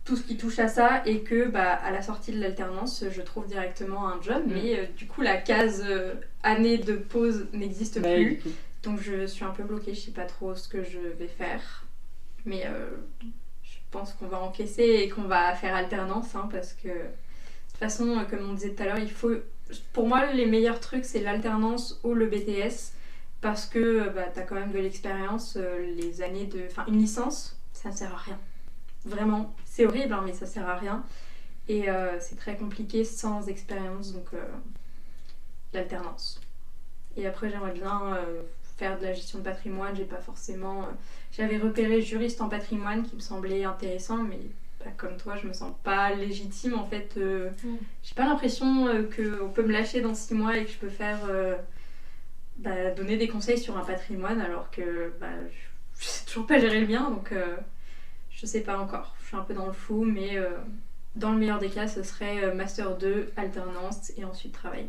tout ce qui touche à ça, et que bah, à la sortie de l'alternance, je trouve directement un job, mais du coup, la case année de pause n'existe Ouais, plus. du coup. Donc je suis un peu bloquée, je sais pas trop ce que je vais faire. Mais je pense qu'on va encaisser et qu'on va faire alternance, hein, parce que de toute façon, comme on disait tout à l'heure, il faut... Pour moi, les meilleurs trucs, c'est l'alternance ou le BTS, parce que bah, t'as quand même de l'expérience, les années de... Enfin, une licence, ça ne sert à rien. Vraiment, c'est horrible, hein, mais ça sert à rien. Et c'est très compliqué sans expérience, donc l'alternance. Et après, j'aimerais bien faire de la gestion de patrimoine. J'ai pas forcément. J'avais repéré juriste en patrimoine qui me semblait intéressant, mais bah, comme toi, je me sens pas légitime en fait. J'ai pas l'impression qu'on peut me lâcher dans 6 mois et que je peux faire. Donner des conseils sur un patrimoine alors que je sais toujours pas gérer le mien, donc je sais pas encore. Je suis un peu dans le flou, mais dans le meilleur des cas, ce serait Master 2, alternance et ensuite travail.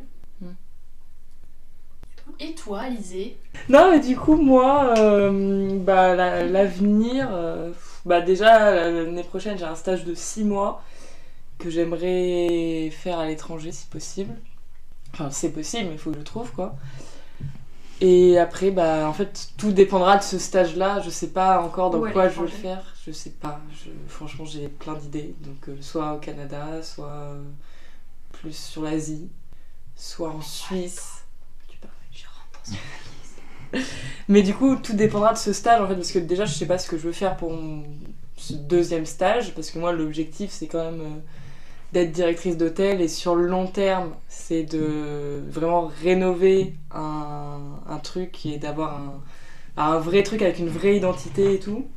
Et toi, Alizé? Non, mais du coup, moi, l'avenir, déjà, l'année prochaine, j'ai un stage de 6 mois que j'aimerais faire à l'étranger, si possible. Enfin, c'est possible, mais il faut que je le trouve, quoi. Et après, en fait, tout dépendra de ce stage-là. Je sais pas encore dans quoi je veux le faire. Je sais pas. Franchement, j'ai plein d'idées. Donc, soit au Canada, soit plus sur l'Asie, soit en Suisse. Mais du coup, tout dépendra de ce stage en fait, parce que déjà, je sais pas ce que je veux faire pour ce deuxième stage, parce que moi, l'objectif, c'est quand même d'être directrice d'hôtel, et sur le long terme, c'est de vraiment rénover un truc et d'avoir un vrai truc avec une vraie identité et tout.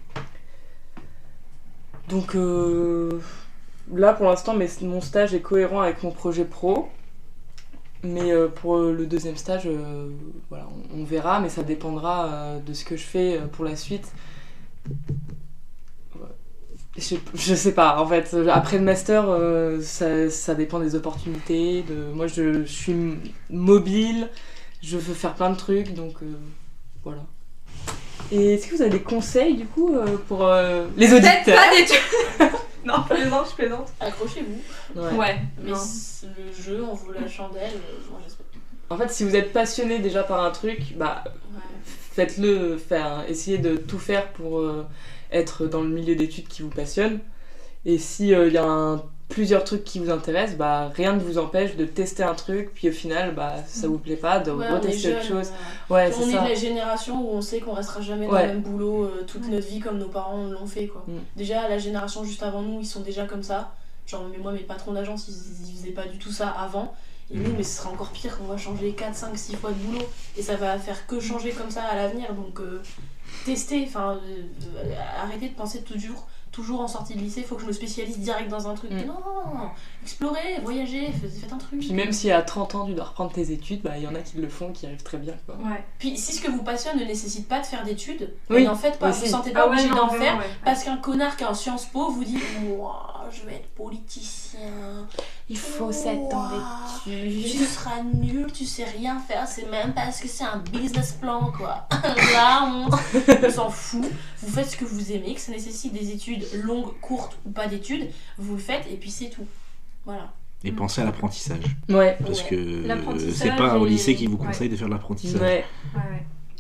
Donc là, pour l'instant, mon stage est cohérent avec mon projet pro. Mais pour le deuxième stage, voilà, on verra, mais ça dépendra de ce que je fais pour la suite. Je sais pas, en fait. Après le master, ça dépend des opportunités. Moi, je suis mobile, je veux faire plein de trucs, donc voilà. Et est-ce que vous avez des conseils, du coup, pour les auditeurs? Faites pas d'études. Non, je plaisante. Accrochez-vous. Ouais. Mais le jeu, on vaut la chandelle, moi j'espère. En fait, si vous êtes passionné déjà par un truc, faites-le, essayez de tout faire pour être dans le milieu d'études qui vous passionne. Et s'il y a plusieurs trucs qui vous intéressent, rien ne vous empêche de tester un truc, puis au final, ça vous plaît pas, de retester autre chose. Ouais, on est de la génération où on sait qu'on restera jamais dans le même boulot toute notre vie comme nos parents l'ont fait, quoi. Déjà, la génération juste avant nous, ils sont déjà comme ça. Genre, mais moi, mes patrons d'agence, ils faisaient pas du tout ça avant. Et nous, mais ce sera encore pire, on va changer 4, 5, 6 fois de boulot. Et ça va faire que changer comme ça à l'avenir. Donc, testez, arrêtez de penser toujours en sortie de lycée, faut que je me spécialise direct dans un truc. Non, explorez, voyagez, faites un truc. Puis même si à 30 ans tu dois reprendre tes études, il y en a qui le font, qui arrivent très bien, quoi. Ouais. Puis si ce que vous passionne ne nécessite pas de faire d'études, oui, en fait pas, vous ne sentez pas obligé d'en faire, parce qu'un connard qui a un Sciences Po vous dit je vais être politicien, il faut 7 ans d'études, tu seras nul, tu sais rien faire, c'est même parce que c'est un business plan, quoi. Là on s'en fout, vous faites ce que vous aimez, que ça nécessite des études longues, courtes ou pas d'études, vous le faites et puis c'est tout. Voilà. Et pensez à l'apprentissage. Ouais. Parce que c'est pas au lycée qui vous conseille de faire de l'apprentissage. Ouais.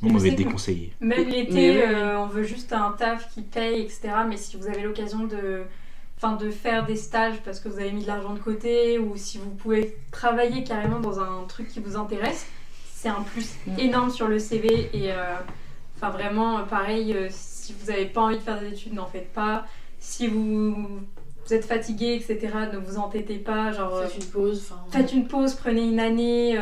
On m'avait déconseillé. Même l'été, on veut juste un taf qui paye, etc. Mais si vous avez l'occasion de faire des stages parce que vous avez mis de l'argent de côté, ou si vous pouvez travailler carrément dans un truc qui vous intéresse, c'est un plus énorme sur le CV. Et vraiment, pareil, si vous n'avez pas envie de faire des études, n'en faites pas. Si vous êtes fatigué, etc., ne vous entêtez pas. Genre, faites une pause. Faites une pause, prenez une année.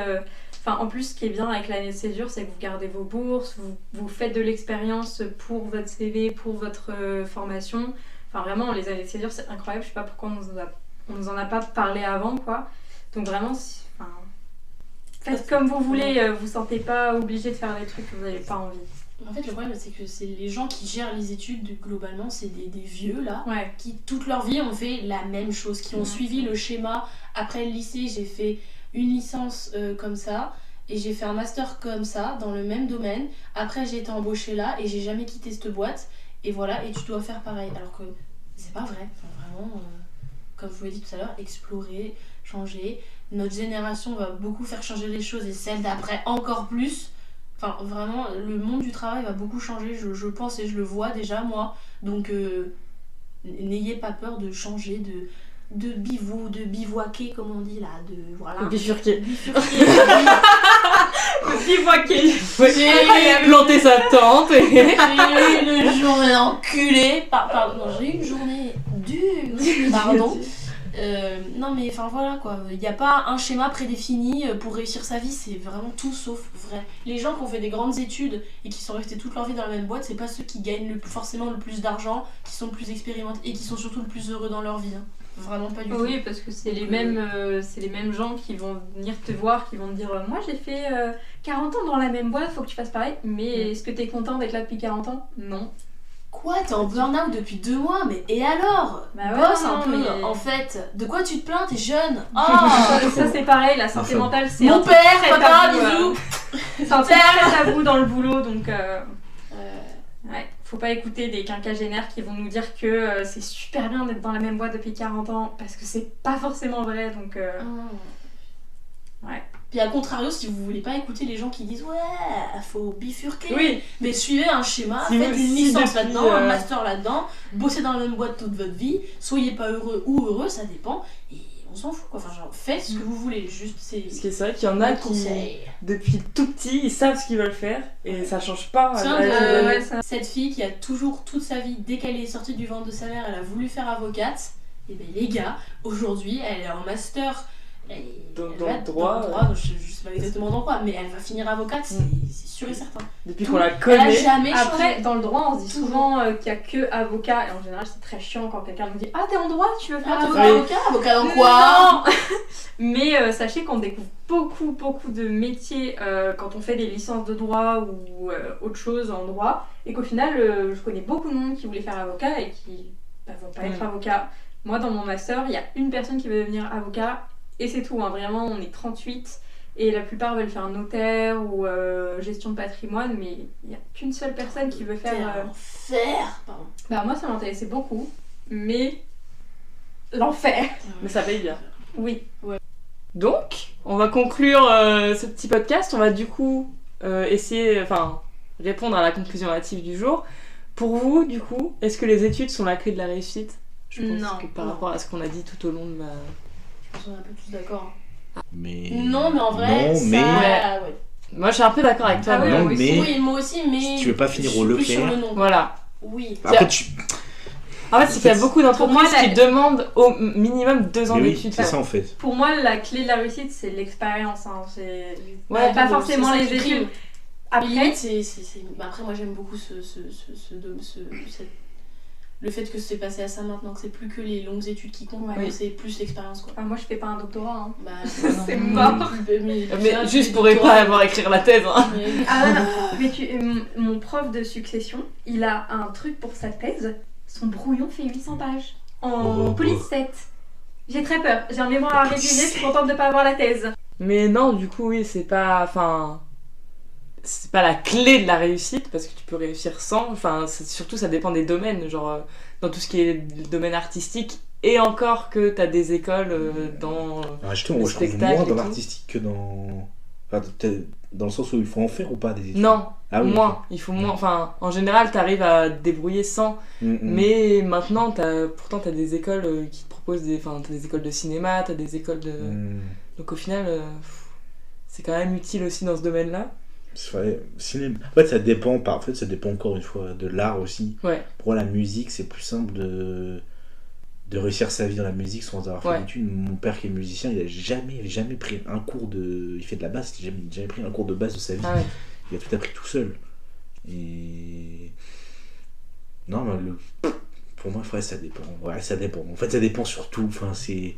Enfin, en plus, ce qui est bien avec l'année de césure, c'est que vous gardez vos bourses, vous faites de l'expérience pour votre CV, pour votre formation. Enfin, vraiment, les années de césure, c'est incroyable. Je sais pas pourquoi on nous en a pas parlé avant, quoi. Donc vraiment, faites comme vous voulez. Vous sentez pas obligé de faire des trucs que vous n'avez pas envie. En fait, le problème, c'est que c'est les gens qui gèrent les études, globalement, c'est des vieux, là, Ouais. qui toute leur vie ont fait la même chose, qui ont suivi le schéma. Après le lycée, j'ai fait une licence comme ça, et j'ai fait un master comme ça, dans le même domaine. Après, j'ai été embauchée là, et j'ai jamais quitté cette boîte. Et voilà, et tu dois faire pareil. Alors que c'est pas vrai. Enfin, vraiment, comme je vous l'ai dit tout à l'heure, explorer, changer. Notre génération va beaucoup faire changer les choses, et celle d'après encore plus. Enfin, vraiment, le monde du travail va beaucoup changer, je pense, et je le vois déjà, moi. Donc, n'ayez pas peur de changer, de bivouaquer, comme on dit là, voilà. Bifurquer. Bifurquer. Bivouaquer. Planter sa tente et... J'ai eu une journée enculée. Pardon, j'ai eu une journée dure. Pardon. Non mais enfin voilà quoi, il n'y a pas un schéma prédéfini pour réussir sa vie, c'est vraiment tout sauf vrai. Les gens qui ont fait des grandes études et qui sont restés toute leur vie dans la même boîte, c'est pas ceux qui gagnent forcément le plus d'argent, qui sont le plus expérimentés et qui sont surtout le plus heureux dans leur vie. Hein. Vraiment pas du tout. Oui, parce que c'est les mêmes gens qui vont venir te voir, qui vont te dire moi j'ai fait 40 ans dans la même boîte, faut que tu fasses pareil, mais est-ce que t'es content d'être là depuis 40 ans? Non. Quoi, t'es en burn-out depuis 2 mois, mais et alors? Bah ouais, Bosse non, un peu, mais- en fait. De quoi tu te plains? T'es jeune. Oh Ça c'est pareil, la santé Enfin. mentale c'est Mon un truc père, très papa, tabou, bisous. c'est un truc très tabou dans le boulot, donc ouais, faut pas écouter des quinquagénaires qui vont nous dire que c'est super bien d'être dans la même boîte depuis 40 ans, parce que c'est pas forcément vrai, donc ouais. Puis à contrario, si vous voulez pas écouter les gens qui disent ouais, faut bifurquer, Oui, mais suivez un schéma, Si faites vous- une si licence depuis, là-dedans, un master là-dedans, bossez dans la même boîte toute votre vie, soyez pas heureux ou heureux, ça dépend, et on s'en fout quoi. Enfin, genre, faites ce que vous voulez, juste c'est. parce que c'est vrai qu'il y en a un qui, conseil. depuis tout petit, ils savent ce qu'ils veulent faire et ça change pas. Tiens, avec les années. ouais, ça- Cette fille qui a toujours, toute sa vie, dès qu'elle est sortie du ventre de sa mère, elle a voulu faire avocate, et ben les gars, aujourd'hui, elle est en master. Elle Dans va le droit, je sais pas exactement dans quoi, mais elle va finir avocate, c'est sûr et certain. Depuis qu'on la Elle a connaît. jamais Après, changé. dans le droit, on se dit Toujours. souvent qu'il y a que avocat, et en général c'est très chiant quand quelqu'un nous dit ah t'es en droit, tu veux faire Ah, tu veux avocat? faire avocat dans quoi? Non. Mais sachez qu'on découvre beaucoup de métiers quand on fait des licences de droit ou autre chose en droit, et qu'au final, je connais beaucoup de monde qui voulait faire avocat et qui vont pas être avocat. Moi, dans mon master, il y a une personne qui veut devenir avocat, et c'est tout, hein. Vraiment, on est 38, et la plupart veulent faire notaire ou gestion de patrimoine, mais il n'y a qu'une seule personne qui veut faire... Faire. Pardon. Bah moi, ça m'intéressait beaucoup, mais l'enfer. Mais ça paye bien. Oui. Donc, on va conclure ce petit podcast. On va du coup essayer, répondre à la conclusion hâtive du jour. Pour vous, du coup, est-ce que les études sont la clé de la réussite? Je pense Non. que par rapport à ce qu'on a dit tout au long de ma... Je pense qu'on est un peu tous d'accord. Mais... Non, mais en vrai, Non, ça... mais... ouais. Moi, je suis un peu d'accord avec toi. Ah oui, mais- Non, moi aussi. mais... Oui, moi aussi, mais... Si tu veux pas finir je au suis plus Leclerc. sur le nom. Voilà. Oui. Après, tu... En fait, c'est qu'il y a beaucoup d'entreprises Pour moi, qui demandent au minimum 2 ans Mais oui, d'études. c'est ça en fait. Pour moi, la clé de la réussite, c'est l'expérience. Hein. Ouais, pas bon, forcément c'est ça les qui prime. études. Après, Après, après, moi j'aime beaucoup le fait que c'est passé à ça maintenant, que c'est plus que les longues études qui comptent, Ouais. maintenant, c'est plus l'expérience quoi. moi, je fais pas un doctorat. Hein. Bah, C'est non, mort. Mais juste pour pas avoir à écrire la thèse. Hein. Ah non, mais mon prof de succession, il a un truc pour sa thèse. Son brouillon fait 800 pages. En Oh. police 7. J'ai très peur. J'ai un mémoire à réviser, je suis contente de pas avoir la thèse. Mais non, du coup, oui, c'est pas la clé de la réussite parce que tu peux réussir sans. Surtout, ça dépend des domaines. Genre, dans tout ce qui est le domaine artistique, et encore que t'as des écoles dans. Ah, justement, Le moi je trouve spectacle moins et dans tout. l'artistique que dans. Enfin, dans le sens où il faut en faire ou pas des études. Non, Ah oui, moins. Il faut moins. Enfin, en général, t'arrives à te débrouiller sans. ok. Mm. Mais maintenant, pourtant, t'as des écoles qui te proposent des. Enfin, t'as des écoles de cinéma, t'as des écoles de. Mm. Donc au final, c'est quand même utile aussi dans ce domaine-là. C'est vrai, cinéma. En fait, ça dépend. En fait, ça dépend encore une fois de l'art aussi. Ouais. Pour la musique, c'est plus simple de de réussir sa vie dans la musique sans avoir fait Ouais. d'études. Mon père qui est musicien, il a jamais pris un cours de... Il fait de la basse, il a jamais pris un cours de basse de sa vie. Ah ouais. Il a tout appris tout seul. Et... Non, mais pour moi, frère, ça dépend. Ouais, ça dépend. En fait, ça dépend surtout. Enfin, c'est...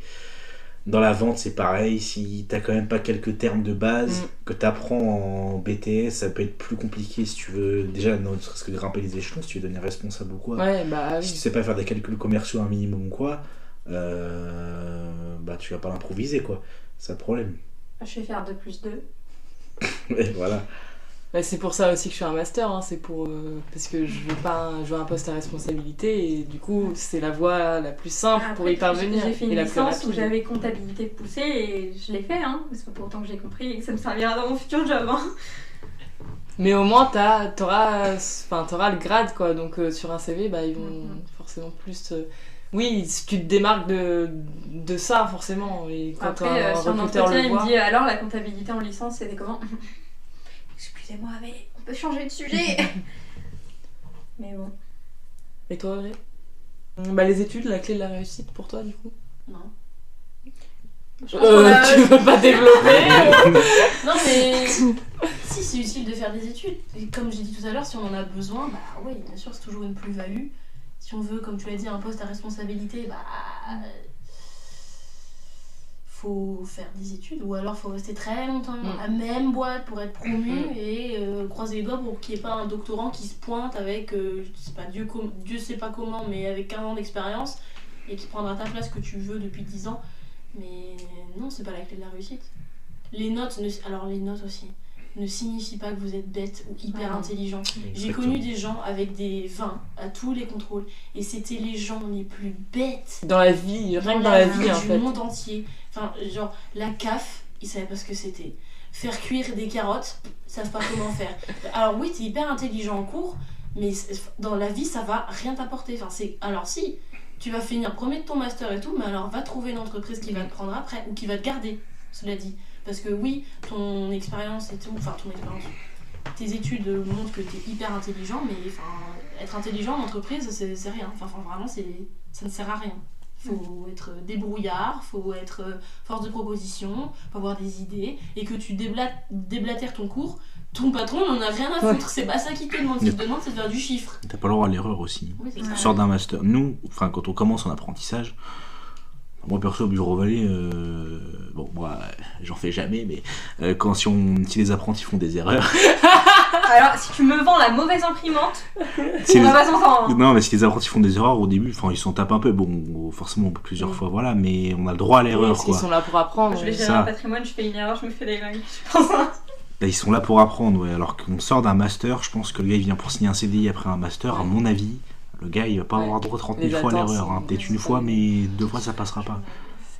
Dans la vente, c'est pareil. Si t'as quand même pas quelques termes de base que t'apprends en BTS, ça peut être plus compliqué si tu veux. Déjà, ne serait-ce que grimper les échelons, si tu veux devenir responsable ou quoi. Ouais, bah Si tu oui. sais pas faire des calculs commerciaux un minimum ou quoi, bah tu vas pas l'improviser, quoi. C'est ça le problème. Je vais faire 2+2. Et voilà. Bah, c'est pour ça aussi que je fais un master, hein. C'est pour parce que je veux un poste à responsabilité et du coup c'est la voie la plus simple pour y parvenir J'ai fait et une la plus licence où rapide. j'avais comptabilité poussée et je l'ai fait, hein. C'est pas pour autant que j'ai compris et que ça me servira dans mon futur job, hein. Mais au moins t'auras le grade quoi, donc sur un CV bah ils vont forcément plus. Oui, si tu te démarques de ça forcément et quand Après, un sur un recruteur entretien, le il me voit. dit alors la comptabilité en licence, c'était comment? Excusez-moi, mais on peut changer de sujet. Mais bon. Et toi Audrey? Bah les études, la clé de la réussite pour toi du coup? Non. Tu veux pas développer? Non mais si c'est utile de faire des études. Et comme j'ai dit tout à l'heure, si on en a besoin, bah oui, bien sûr, c'est toujours une plus-value. Si on veut, comme tu l'as dit, un poste à responsabilité, bah faut faire des études ou alors faut rester très longtemps dans la même boîte pour être promu et croiser les doigts pour qu'il n'y ait pas un doctorant qui se pointe avec, je sais pas, Dieu sait pas comment, mais avec 15 ans d'expérience et qui prendra ta place que tu veux depuis 10 ans. Mais non, c'est pas la clé de la réussite. Les notes aussi, ne signifient pas que vous êtes bête ou hyper intelligent. J'ai connu des gens avec des 20 à tous les contrôles et c'était les gens les plus bêtes Dans la vie, rien que dans la vie en du fait. monde entier. Enfin, genre, la CAF, ils savaient pas ce que c'était. Faire cuire des carottes, ils savent pas comment faire. Alors oui, t'es hyper intelligent en cours, mais dans la vie, ça va rien t'apporter. Enfin, alors si, tu vas finir premier de ton master et tout, mais alors va trouver une entreprise qui va te prendre après ou qui va te garder, cela dit. Parce que oui, ton expérience et tout, tes études montrent que t'es hyper intelligent, mais être intelligent en entreprise, c'est rien. Enfin, vraiment, ça ne sert à rien. Faut être débrouillard, faut être force de proposition, faut avoir des idées, et que tu déblatères ton cours, ton patron n'en a rien à foutre, c'est pas ça qu'il te demande. Ce qu'il te demande, c'est de faire du chiffre. T'as pas le droit à l'erreur aussi. Oui, c'est Tu ça. sors d'un master. Nous, quand on commence en apprentissage, moi perso au Bureau Vallée, bon moi j'en fais jamais, mais si les apprentis font des erreurs, Alors, si tu me vends la mauvaise imprimante, si on les- va pas s'entendre. non mais si les apprentis font des erreurs au début, ils s'en tapent un peu, bon forcément plusieurs fois voilà, mais on a le droit à l'erreur Parce qu'ils quoi. sont là pour apprendre. Je vais gérer ça. un patrimoine, je fais une erreur, je me fais des langues. Je pense. Là, ils sont là pour apprendre, ouais. Alors qu'on sort d'un master, je pense que le gars il vient pour signer un CDI après un master, à mon avis, le gars il va pas avoir droit 30 000 Les fois à attentes, l'erreur, hein. c'est- Peut-être une fois, mais 2 fois ça passera pas.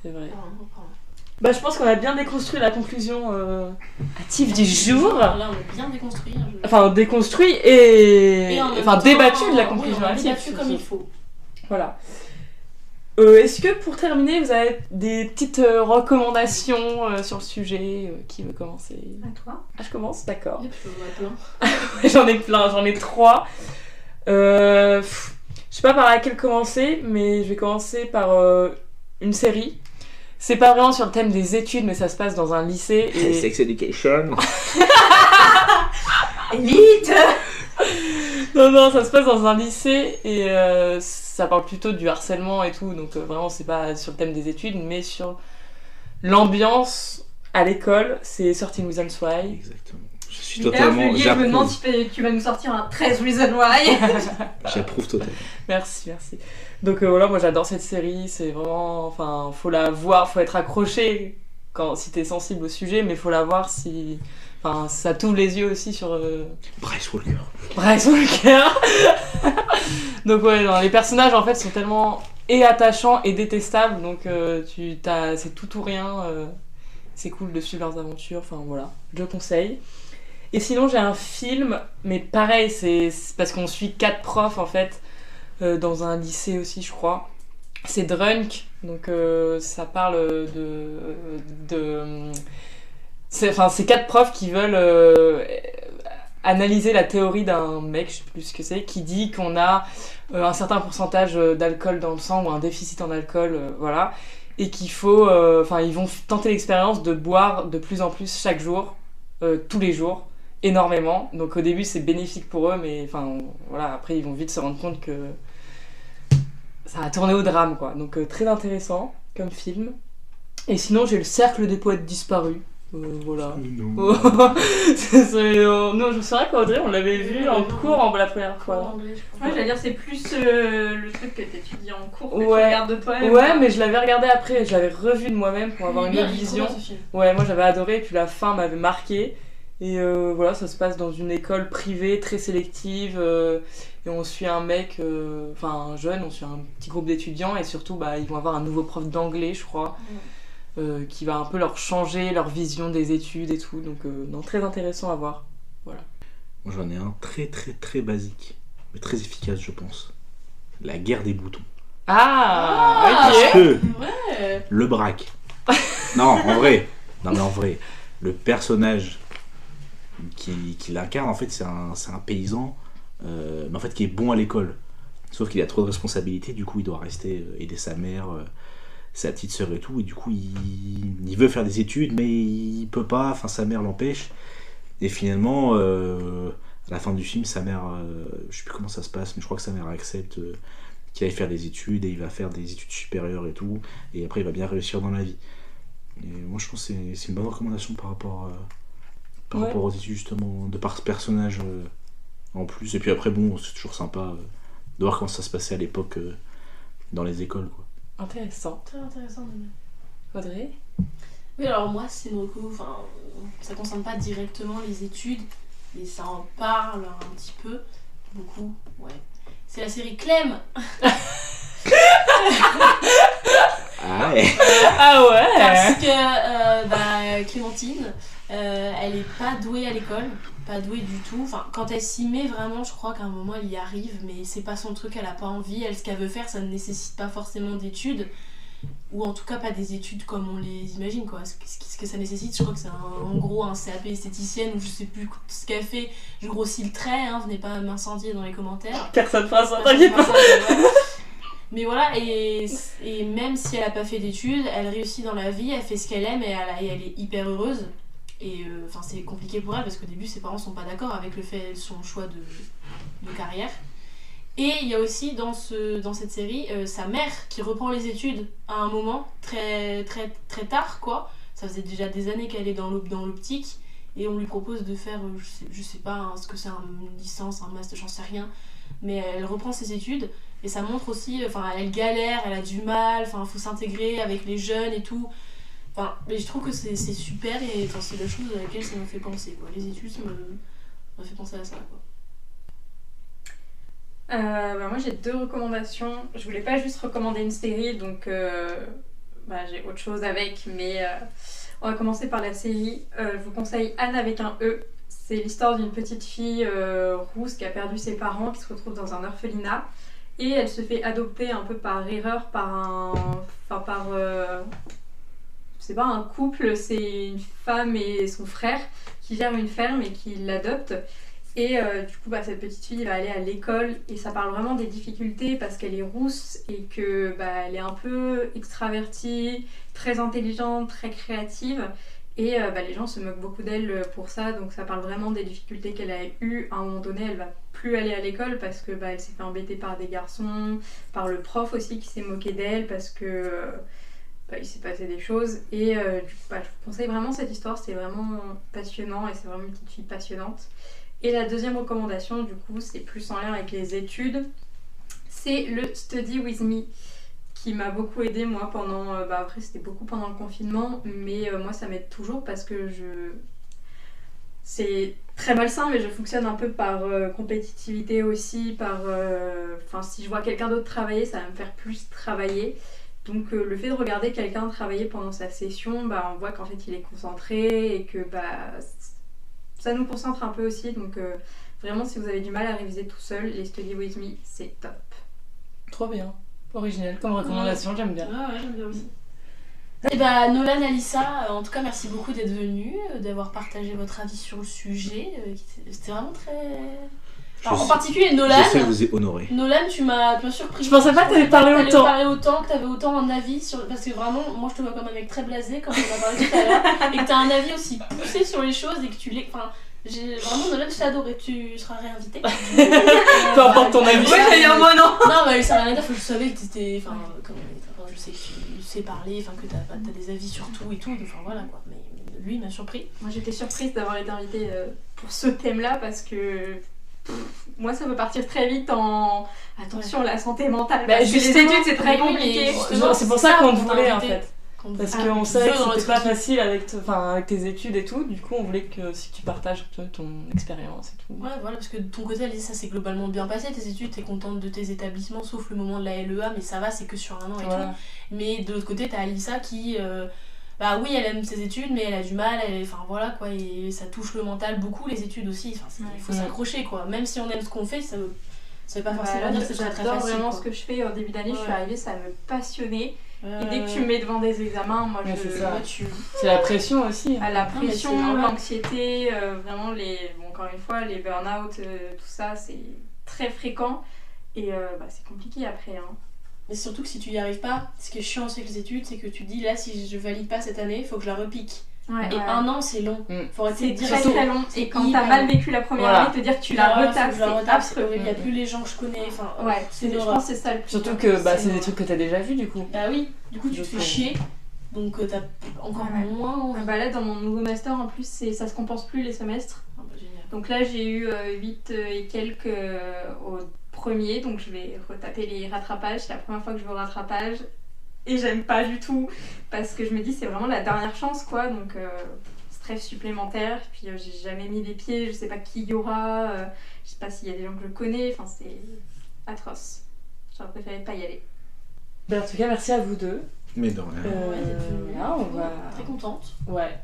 C'est vrai. Bah, je pense qu'on a bien déconstruit la conclusion hâtive du jour. Là, on a bien déconstruit. Hein, Enfin, déconstruit et. en même Enfin, temps, débattu de la oui, conclusion on a hâtive. débattu comme il faut. Voilà. Est-ce que pour terminer, vous avez des petites recommandations sur le sujet? Qui veut commencer? À toi. Ah, je commence, d'accord. Yep, je vois plein. J'en ai plein, j'en ai 3. Je sais pas par laquelle commencer, mais je vais commencer par une série. C'est pas vraiment sur le thème des études, mais ça se passe dans un lycée. Et... Sex Education. Élite. Non, ça se passe dans un lycée et ça parle plutôt du harcèlement et tout, donc vraiment c'est pas sur le thème des études, mais sur l'ambiance à l'école. C'est 13 Reasons Why. Exactement. Je suis D'ailleurs, totalement. Julie, je me demande si tu vas nous sortir un 13 Reasons Why. J'approuve totalement. Merci. Donc voilà, moi j'adore cette série, c'est vraiment... Enfin, faut la voir, faut être accroché si t'es sensible au sujet, mais faut la voir si... Enfin, ça t'ouvre les yeux aussi sur... Bryce Walker. Bryce Walker. Donc ouais, non, les personnages en fait sont tellement attachants et détestables, donc c'est tout ou rien. C'est cool de suivre leurs aventures, enfin voilà, je conseille. Et sinon j'ai un film, mais pareil, c'est parce qu'on suit 4 profs en fait, dans un lycée aussi je crois. C'est Drunk, donc ça parle c'est 4 profs qui veulent analysé la théorie d'un mec, je sais plus ce que c'est, qui dit qu'on a un certain pourcentage d'alcool dans le sang ou un déficit en alcool, voilà, et qu'il faut, ils vont tenter l'expérience de boire de plus en plus chaque jour, tous les jours, énormément. Donc au début c'est bénéfique pour eux, mais voilà, après ils vont vite se rendre compte que ça a tourné au drame, quoi. Donc très intéressant comme film. Et sinon j'ai le Cercle des poètes disparus. Voilà. Non. Non, je sais vrai qu'Audrey, on l'avait vu en cours la première fois. Ouais, j'allais dire, c'est plus le truc que t'étudies en cours que tu Ouais. regardes de toi-même. Ouais, mais je l'avais regardé après, je l'avais revu de moi-même pour avoir une autre vision. Vision. Ouais, moi j'avais adoré, et puis la fin m'avait marqué. Et voilà, ça se passe dans une école privée très sélective. Et on suit un mec, un jeune, on suit un petit groupe d'étudiants. Et surtout, ils vont avoir un nouveau prof d'anglais, je crois. Qui va un peu leur changer leur vision des études et tout. Donc, très intéressant à voir. Voilà. Moi j'en ai un très très très basique, mais très efficace je pense. La guerre des boutons. Ah, Parce ok. que Ouais. le braque. Non, en vrai. Non mais en vrai, le personnage qui l'incarne en fait c'est un paysan, mais en fait qui est bon à l'école. Sauf qu'il a trop de responsabilités, du coup il doit rester aider sa mère, sa petite sœur et tout, et du coup il veut faire des études mais il peut pas, sa mère l'empêche. Et finalement, à la fin du film, sa mère, je sais plus comment ça se passe, mais je crois que sa mère accepte qu'il aille faire des études, et il va faire des études supérieures et tout, et après il va bien réussir dans la vie. Et moi je pense que c'est une bonne recommandation par rapport aux études justement, de par ce personnage en plus. Et puis après bon, c'est toujours sympa de voir comment ça se passait à l'époque dans les écoles, quoi. Intéressant. Très intéressant. Audrey ? Oui, alors moi, c'est une reco, ça concerne pas directement les études, mais ça en parle un petit peu, beaucoup, ouais. C'est la série Clem. Ah ouais. Ah ouais. Parce que Clémentine, elle est pas douée à l'école, pas douée du tout. Quand elle s'y met vraiment, je crois qu'à un moment elle y arrive, mais c'est pas son truc, elle a pas envie. Elle, ce qu'elle veut faire, ça ne nécessite pas forcément d'études, ou en tout cas pas des études comme on les imagine, quoi. Ce que ça nécessite, je crois que c'est en gros un CAP esthéticienne, ou je sais plus ce qu'elle fait. Je grossis le trait, venez pas m'incendier dans les commentaires. Personne fera ça, t'inquiète pas. Mais voilà, et même si elle a pas fait d'études, elle réussit dans la vie, elle fait ce qu'elle aime, et elle est hyper heureuse. Et c'est compliqué pour elle parce qu'au début ses parents sont pas d'accord avec son choix de carrière. Et il y a aussi dans cette série sa mère qui reprend les études à un moment très très très tard, quoi. Ça faisait déjà des années qu'elle est dans l'optique, et on lui propose de faire je sais pas ce que c'est, une licence, un master, j'en sais rien, mais elle reprend ses études. Et ça montre aussi, elle galère, elle a du mal, faut s'intégrer avec les jeunes et tout. Mais je trouve que c'est super, et c'est la chose à laquelle ça me fait penser, quoi. Les études, ça me fait penser à ça, quoi. Moi j'ai 2 recommandations. Je voulais pas juste recommander une série, donc j'ai autre chose avec, mais on va commencer par la série. Je vous conseille Anne avec un E. C'est l'histoire d'une petite fille rousse qui a perdu ses parents, qui se retrouve dans un orphelinat. Et elle se fait adopter un peu par erreur c'est pas un couple, c'est une femme et son frère qui gèrent une ferme et qui l'adoptent. Et du coup, cette petite fille va aller à l'école, et ça parle vraiment des difficultés parce qu'elle est rousse et que elle est un peu extravertie, très intelligente, très créative. Et les gens se moquent beaucoup d'elle pour ça, donc ça parle vraiment des difficultés qu'elle a eues. À un moment donné, elle va plus aller à l'école parce que elle s'est fait embêter par des garçons, par le prof aussi qui s'est moqué d'elle parce que il s'est passé des choses. Et je vous conseille vraiment cette histoire, c'est vraiment passionnant et c'est vraiment une petite fille passionnante. Et la deuxième recommandation, du coup, c'est plus en lien avec les études, c'est le Study With Me, qui m'a beaucoup aidée moi pendant, après c'était beaucoup pendant le confinement, mais moi ça m'aide toujours parce que c'est très malsain, mais je fonctionne un peu par compétitivité aussi, si je vois quelqu'un d'autre travailler, ça va me faire plus travailler. Donc le fait de regarder quelqu'un travailler pendant sa session, on voit qu'en fait il est concentré et que ça nous concentre un peu aussi. Donc vraiment, si vous avez du mal à réviser tout seul, les Study With Me, c'est top. Trop bien. Original comme recommandation, j'aime bien. Ah ouais, j'aime bien aussi. Et bah Nolan, Alissa, en tout cas merci beaucoup d'être venus, d'avoir partagé votre avis sur le sujet. C'était vraiment très... Alors, en particulier Nolan. J'espère que vous ai honoré. Nolan, tu m'as surpris. Je pensais pas que t'allais parler autant. Que t'avais autant un avis sur... Parce que vraiment, moi je te vois comme un mec très blasé, comme on a parlé tout à l'heure, et que t'as un avis aussi poussé sur les choses et que tu les... Enfin, vraiment Nolan, je t'ai adoré, tu seras réinvité. Peu importe ton avis. Ouais, j'allais dire moi non. Non, mais ça n'a rien à dire, je savais que t'étais... Enfin, je sais que tu sais parler, enfin que t'as des avis sur tout et tout, enfin voilà quoi. Mais lui, il m'a surpris. Moi j'étais surprise d'avoir été invitée pour ce thème-là parce que... moi ça peut partir très vite en attention la santé mentale parce que les études c'est très compliqué. C'est pour ça qu'on te voulait en fait. Parce Ah, qu'on savait que dans c'était notre pas équipe. facile avec tes études et tout, du coup on voulait que si tu partages ton expérience et tout. Ouais, voilà, parce que de ton côté, Alice, ça s'est globalement bien passé, tes études, t'es contente de tes établissements, sauf le moment de la LEA, mais ça va, c'est que sur un an et Voilà. tout. Mais de l'autre côté, t'as Alissa qui, bah oui, elle aime ses études, mais elle a du mal, enfin voilà quoi, et ça touche le mental beaucoup, les études aussi, enfin, il faut Ouais. s'accrocher quoi. Même si on aime ce qu'on fait, ça veut pas forcément Voilà, dire que c'est très très j'adore facile. vraiment quoi. ce que je fais en début d'année, je suis Ouais. arrivée, ça me passionnait. Et dès que tu me mets devant des examens, moi Ouais, je... c'est ça. Ouais, tu... C'est la pression aussi. À la Non, mais c'est pression, normal. l'anxiété, vraiment encore une fois, les burn-out, tout ça, c'est très fréquent. Et c'est compliqué après. Hein. Mais surtout que si tu y arrives pas, ce qui est chiant avec les études, c'est que tu te dis là, si je valide pas cette année, il faut que je la repique. Ouais, Et un an, c'est long. Faut arrêter c'est de dire très surtout- très long. c'est Et quand hyper t'as mal long. vécu la première Voilà. année, te dire que tu la retapes, c'est affreux. Il n'y a plus les gens que je connais. Enfin, Ouais, c'est je l'horreur. pense que c'est ça le plus Surtout dur. que c'est C'est des trucs que t'as déjà vus du coup. Bah oui, du coup tu te fais Donc, chier. Donc t'as encore Ouais. moins envie. Là, dans mon nouveau master, en plus, ça se compense plus les semestres. Ah bah, génial. Donc là, j'ai eu 8 et quelques au premier, donc je vais retaper les rattrapages. C'est la première fois que je vais au rattrapage. Et j'aime pas du tout, parce que je me dis c'est vraiment la dernière chance, quoi. Donc stress supplémentaire. Puis j'ai jamais mis les pieds, je sais pas qui y aura, je sais pas s'il y a des gens que je connais. Enfin, c'est atroce. J'aurais préféré pas y aller. En tout cas, merci à vous deux. Mais de rien. Ouais, d'être venue. Là, on va. Très contente. Ouais.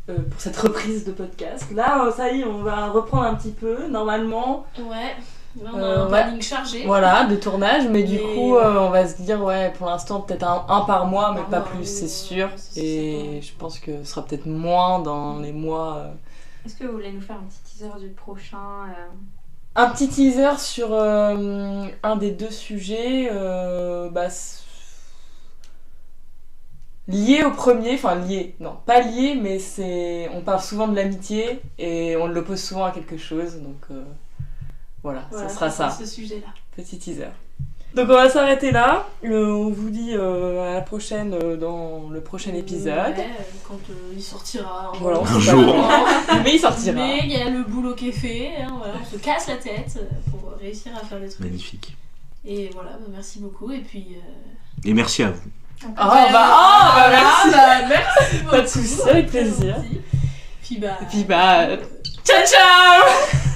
Pour cette reprise de podcast. Là, ça y est, on va reprendre un petit peu, normalement. Ouais. Là, on a un Ouais. planning chargé. Voilà, de tournage, mais du Mais coup, ouais. on va se dire, ouais, pour l'instant, peut-être un par mois, mais Par pas mois, plus, oui, c'est ouais, sûr. c'est Et certain. je pense que ce sera peut-être moins dans les mois. Est-ce que vous voulez nous faire un petit teaser du prochain Un petit teaser sur un des deux sujets, lié au premier, enfin lié, non, pas lié, mais on parle souvent de l'amitié et on l'oppose souvent à quelque chose, donc voilà, Voilà, ça sera ça, ce sujet-là. petit teaser. Donc on va s'arrêter là, on vous dit à la prochaine dans le prochain épisode. Ouais, quand il sortira. Voilà, on Un sait pas jour. quand, mais il sortira. Mais il y a le boulot qui est fait, hein, voilà, on se casse la tête pour réussir à faire des trucs. Magnifique. Et voilà, merci beaucoup. Et puis. Et merci à vous. Merci. merci Pas de soucis, avec plaisir. Puis bah. Et puis ciao ciao.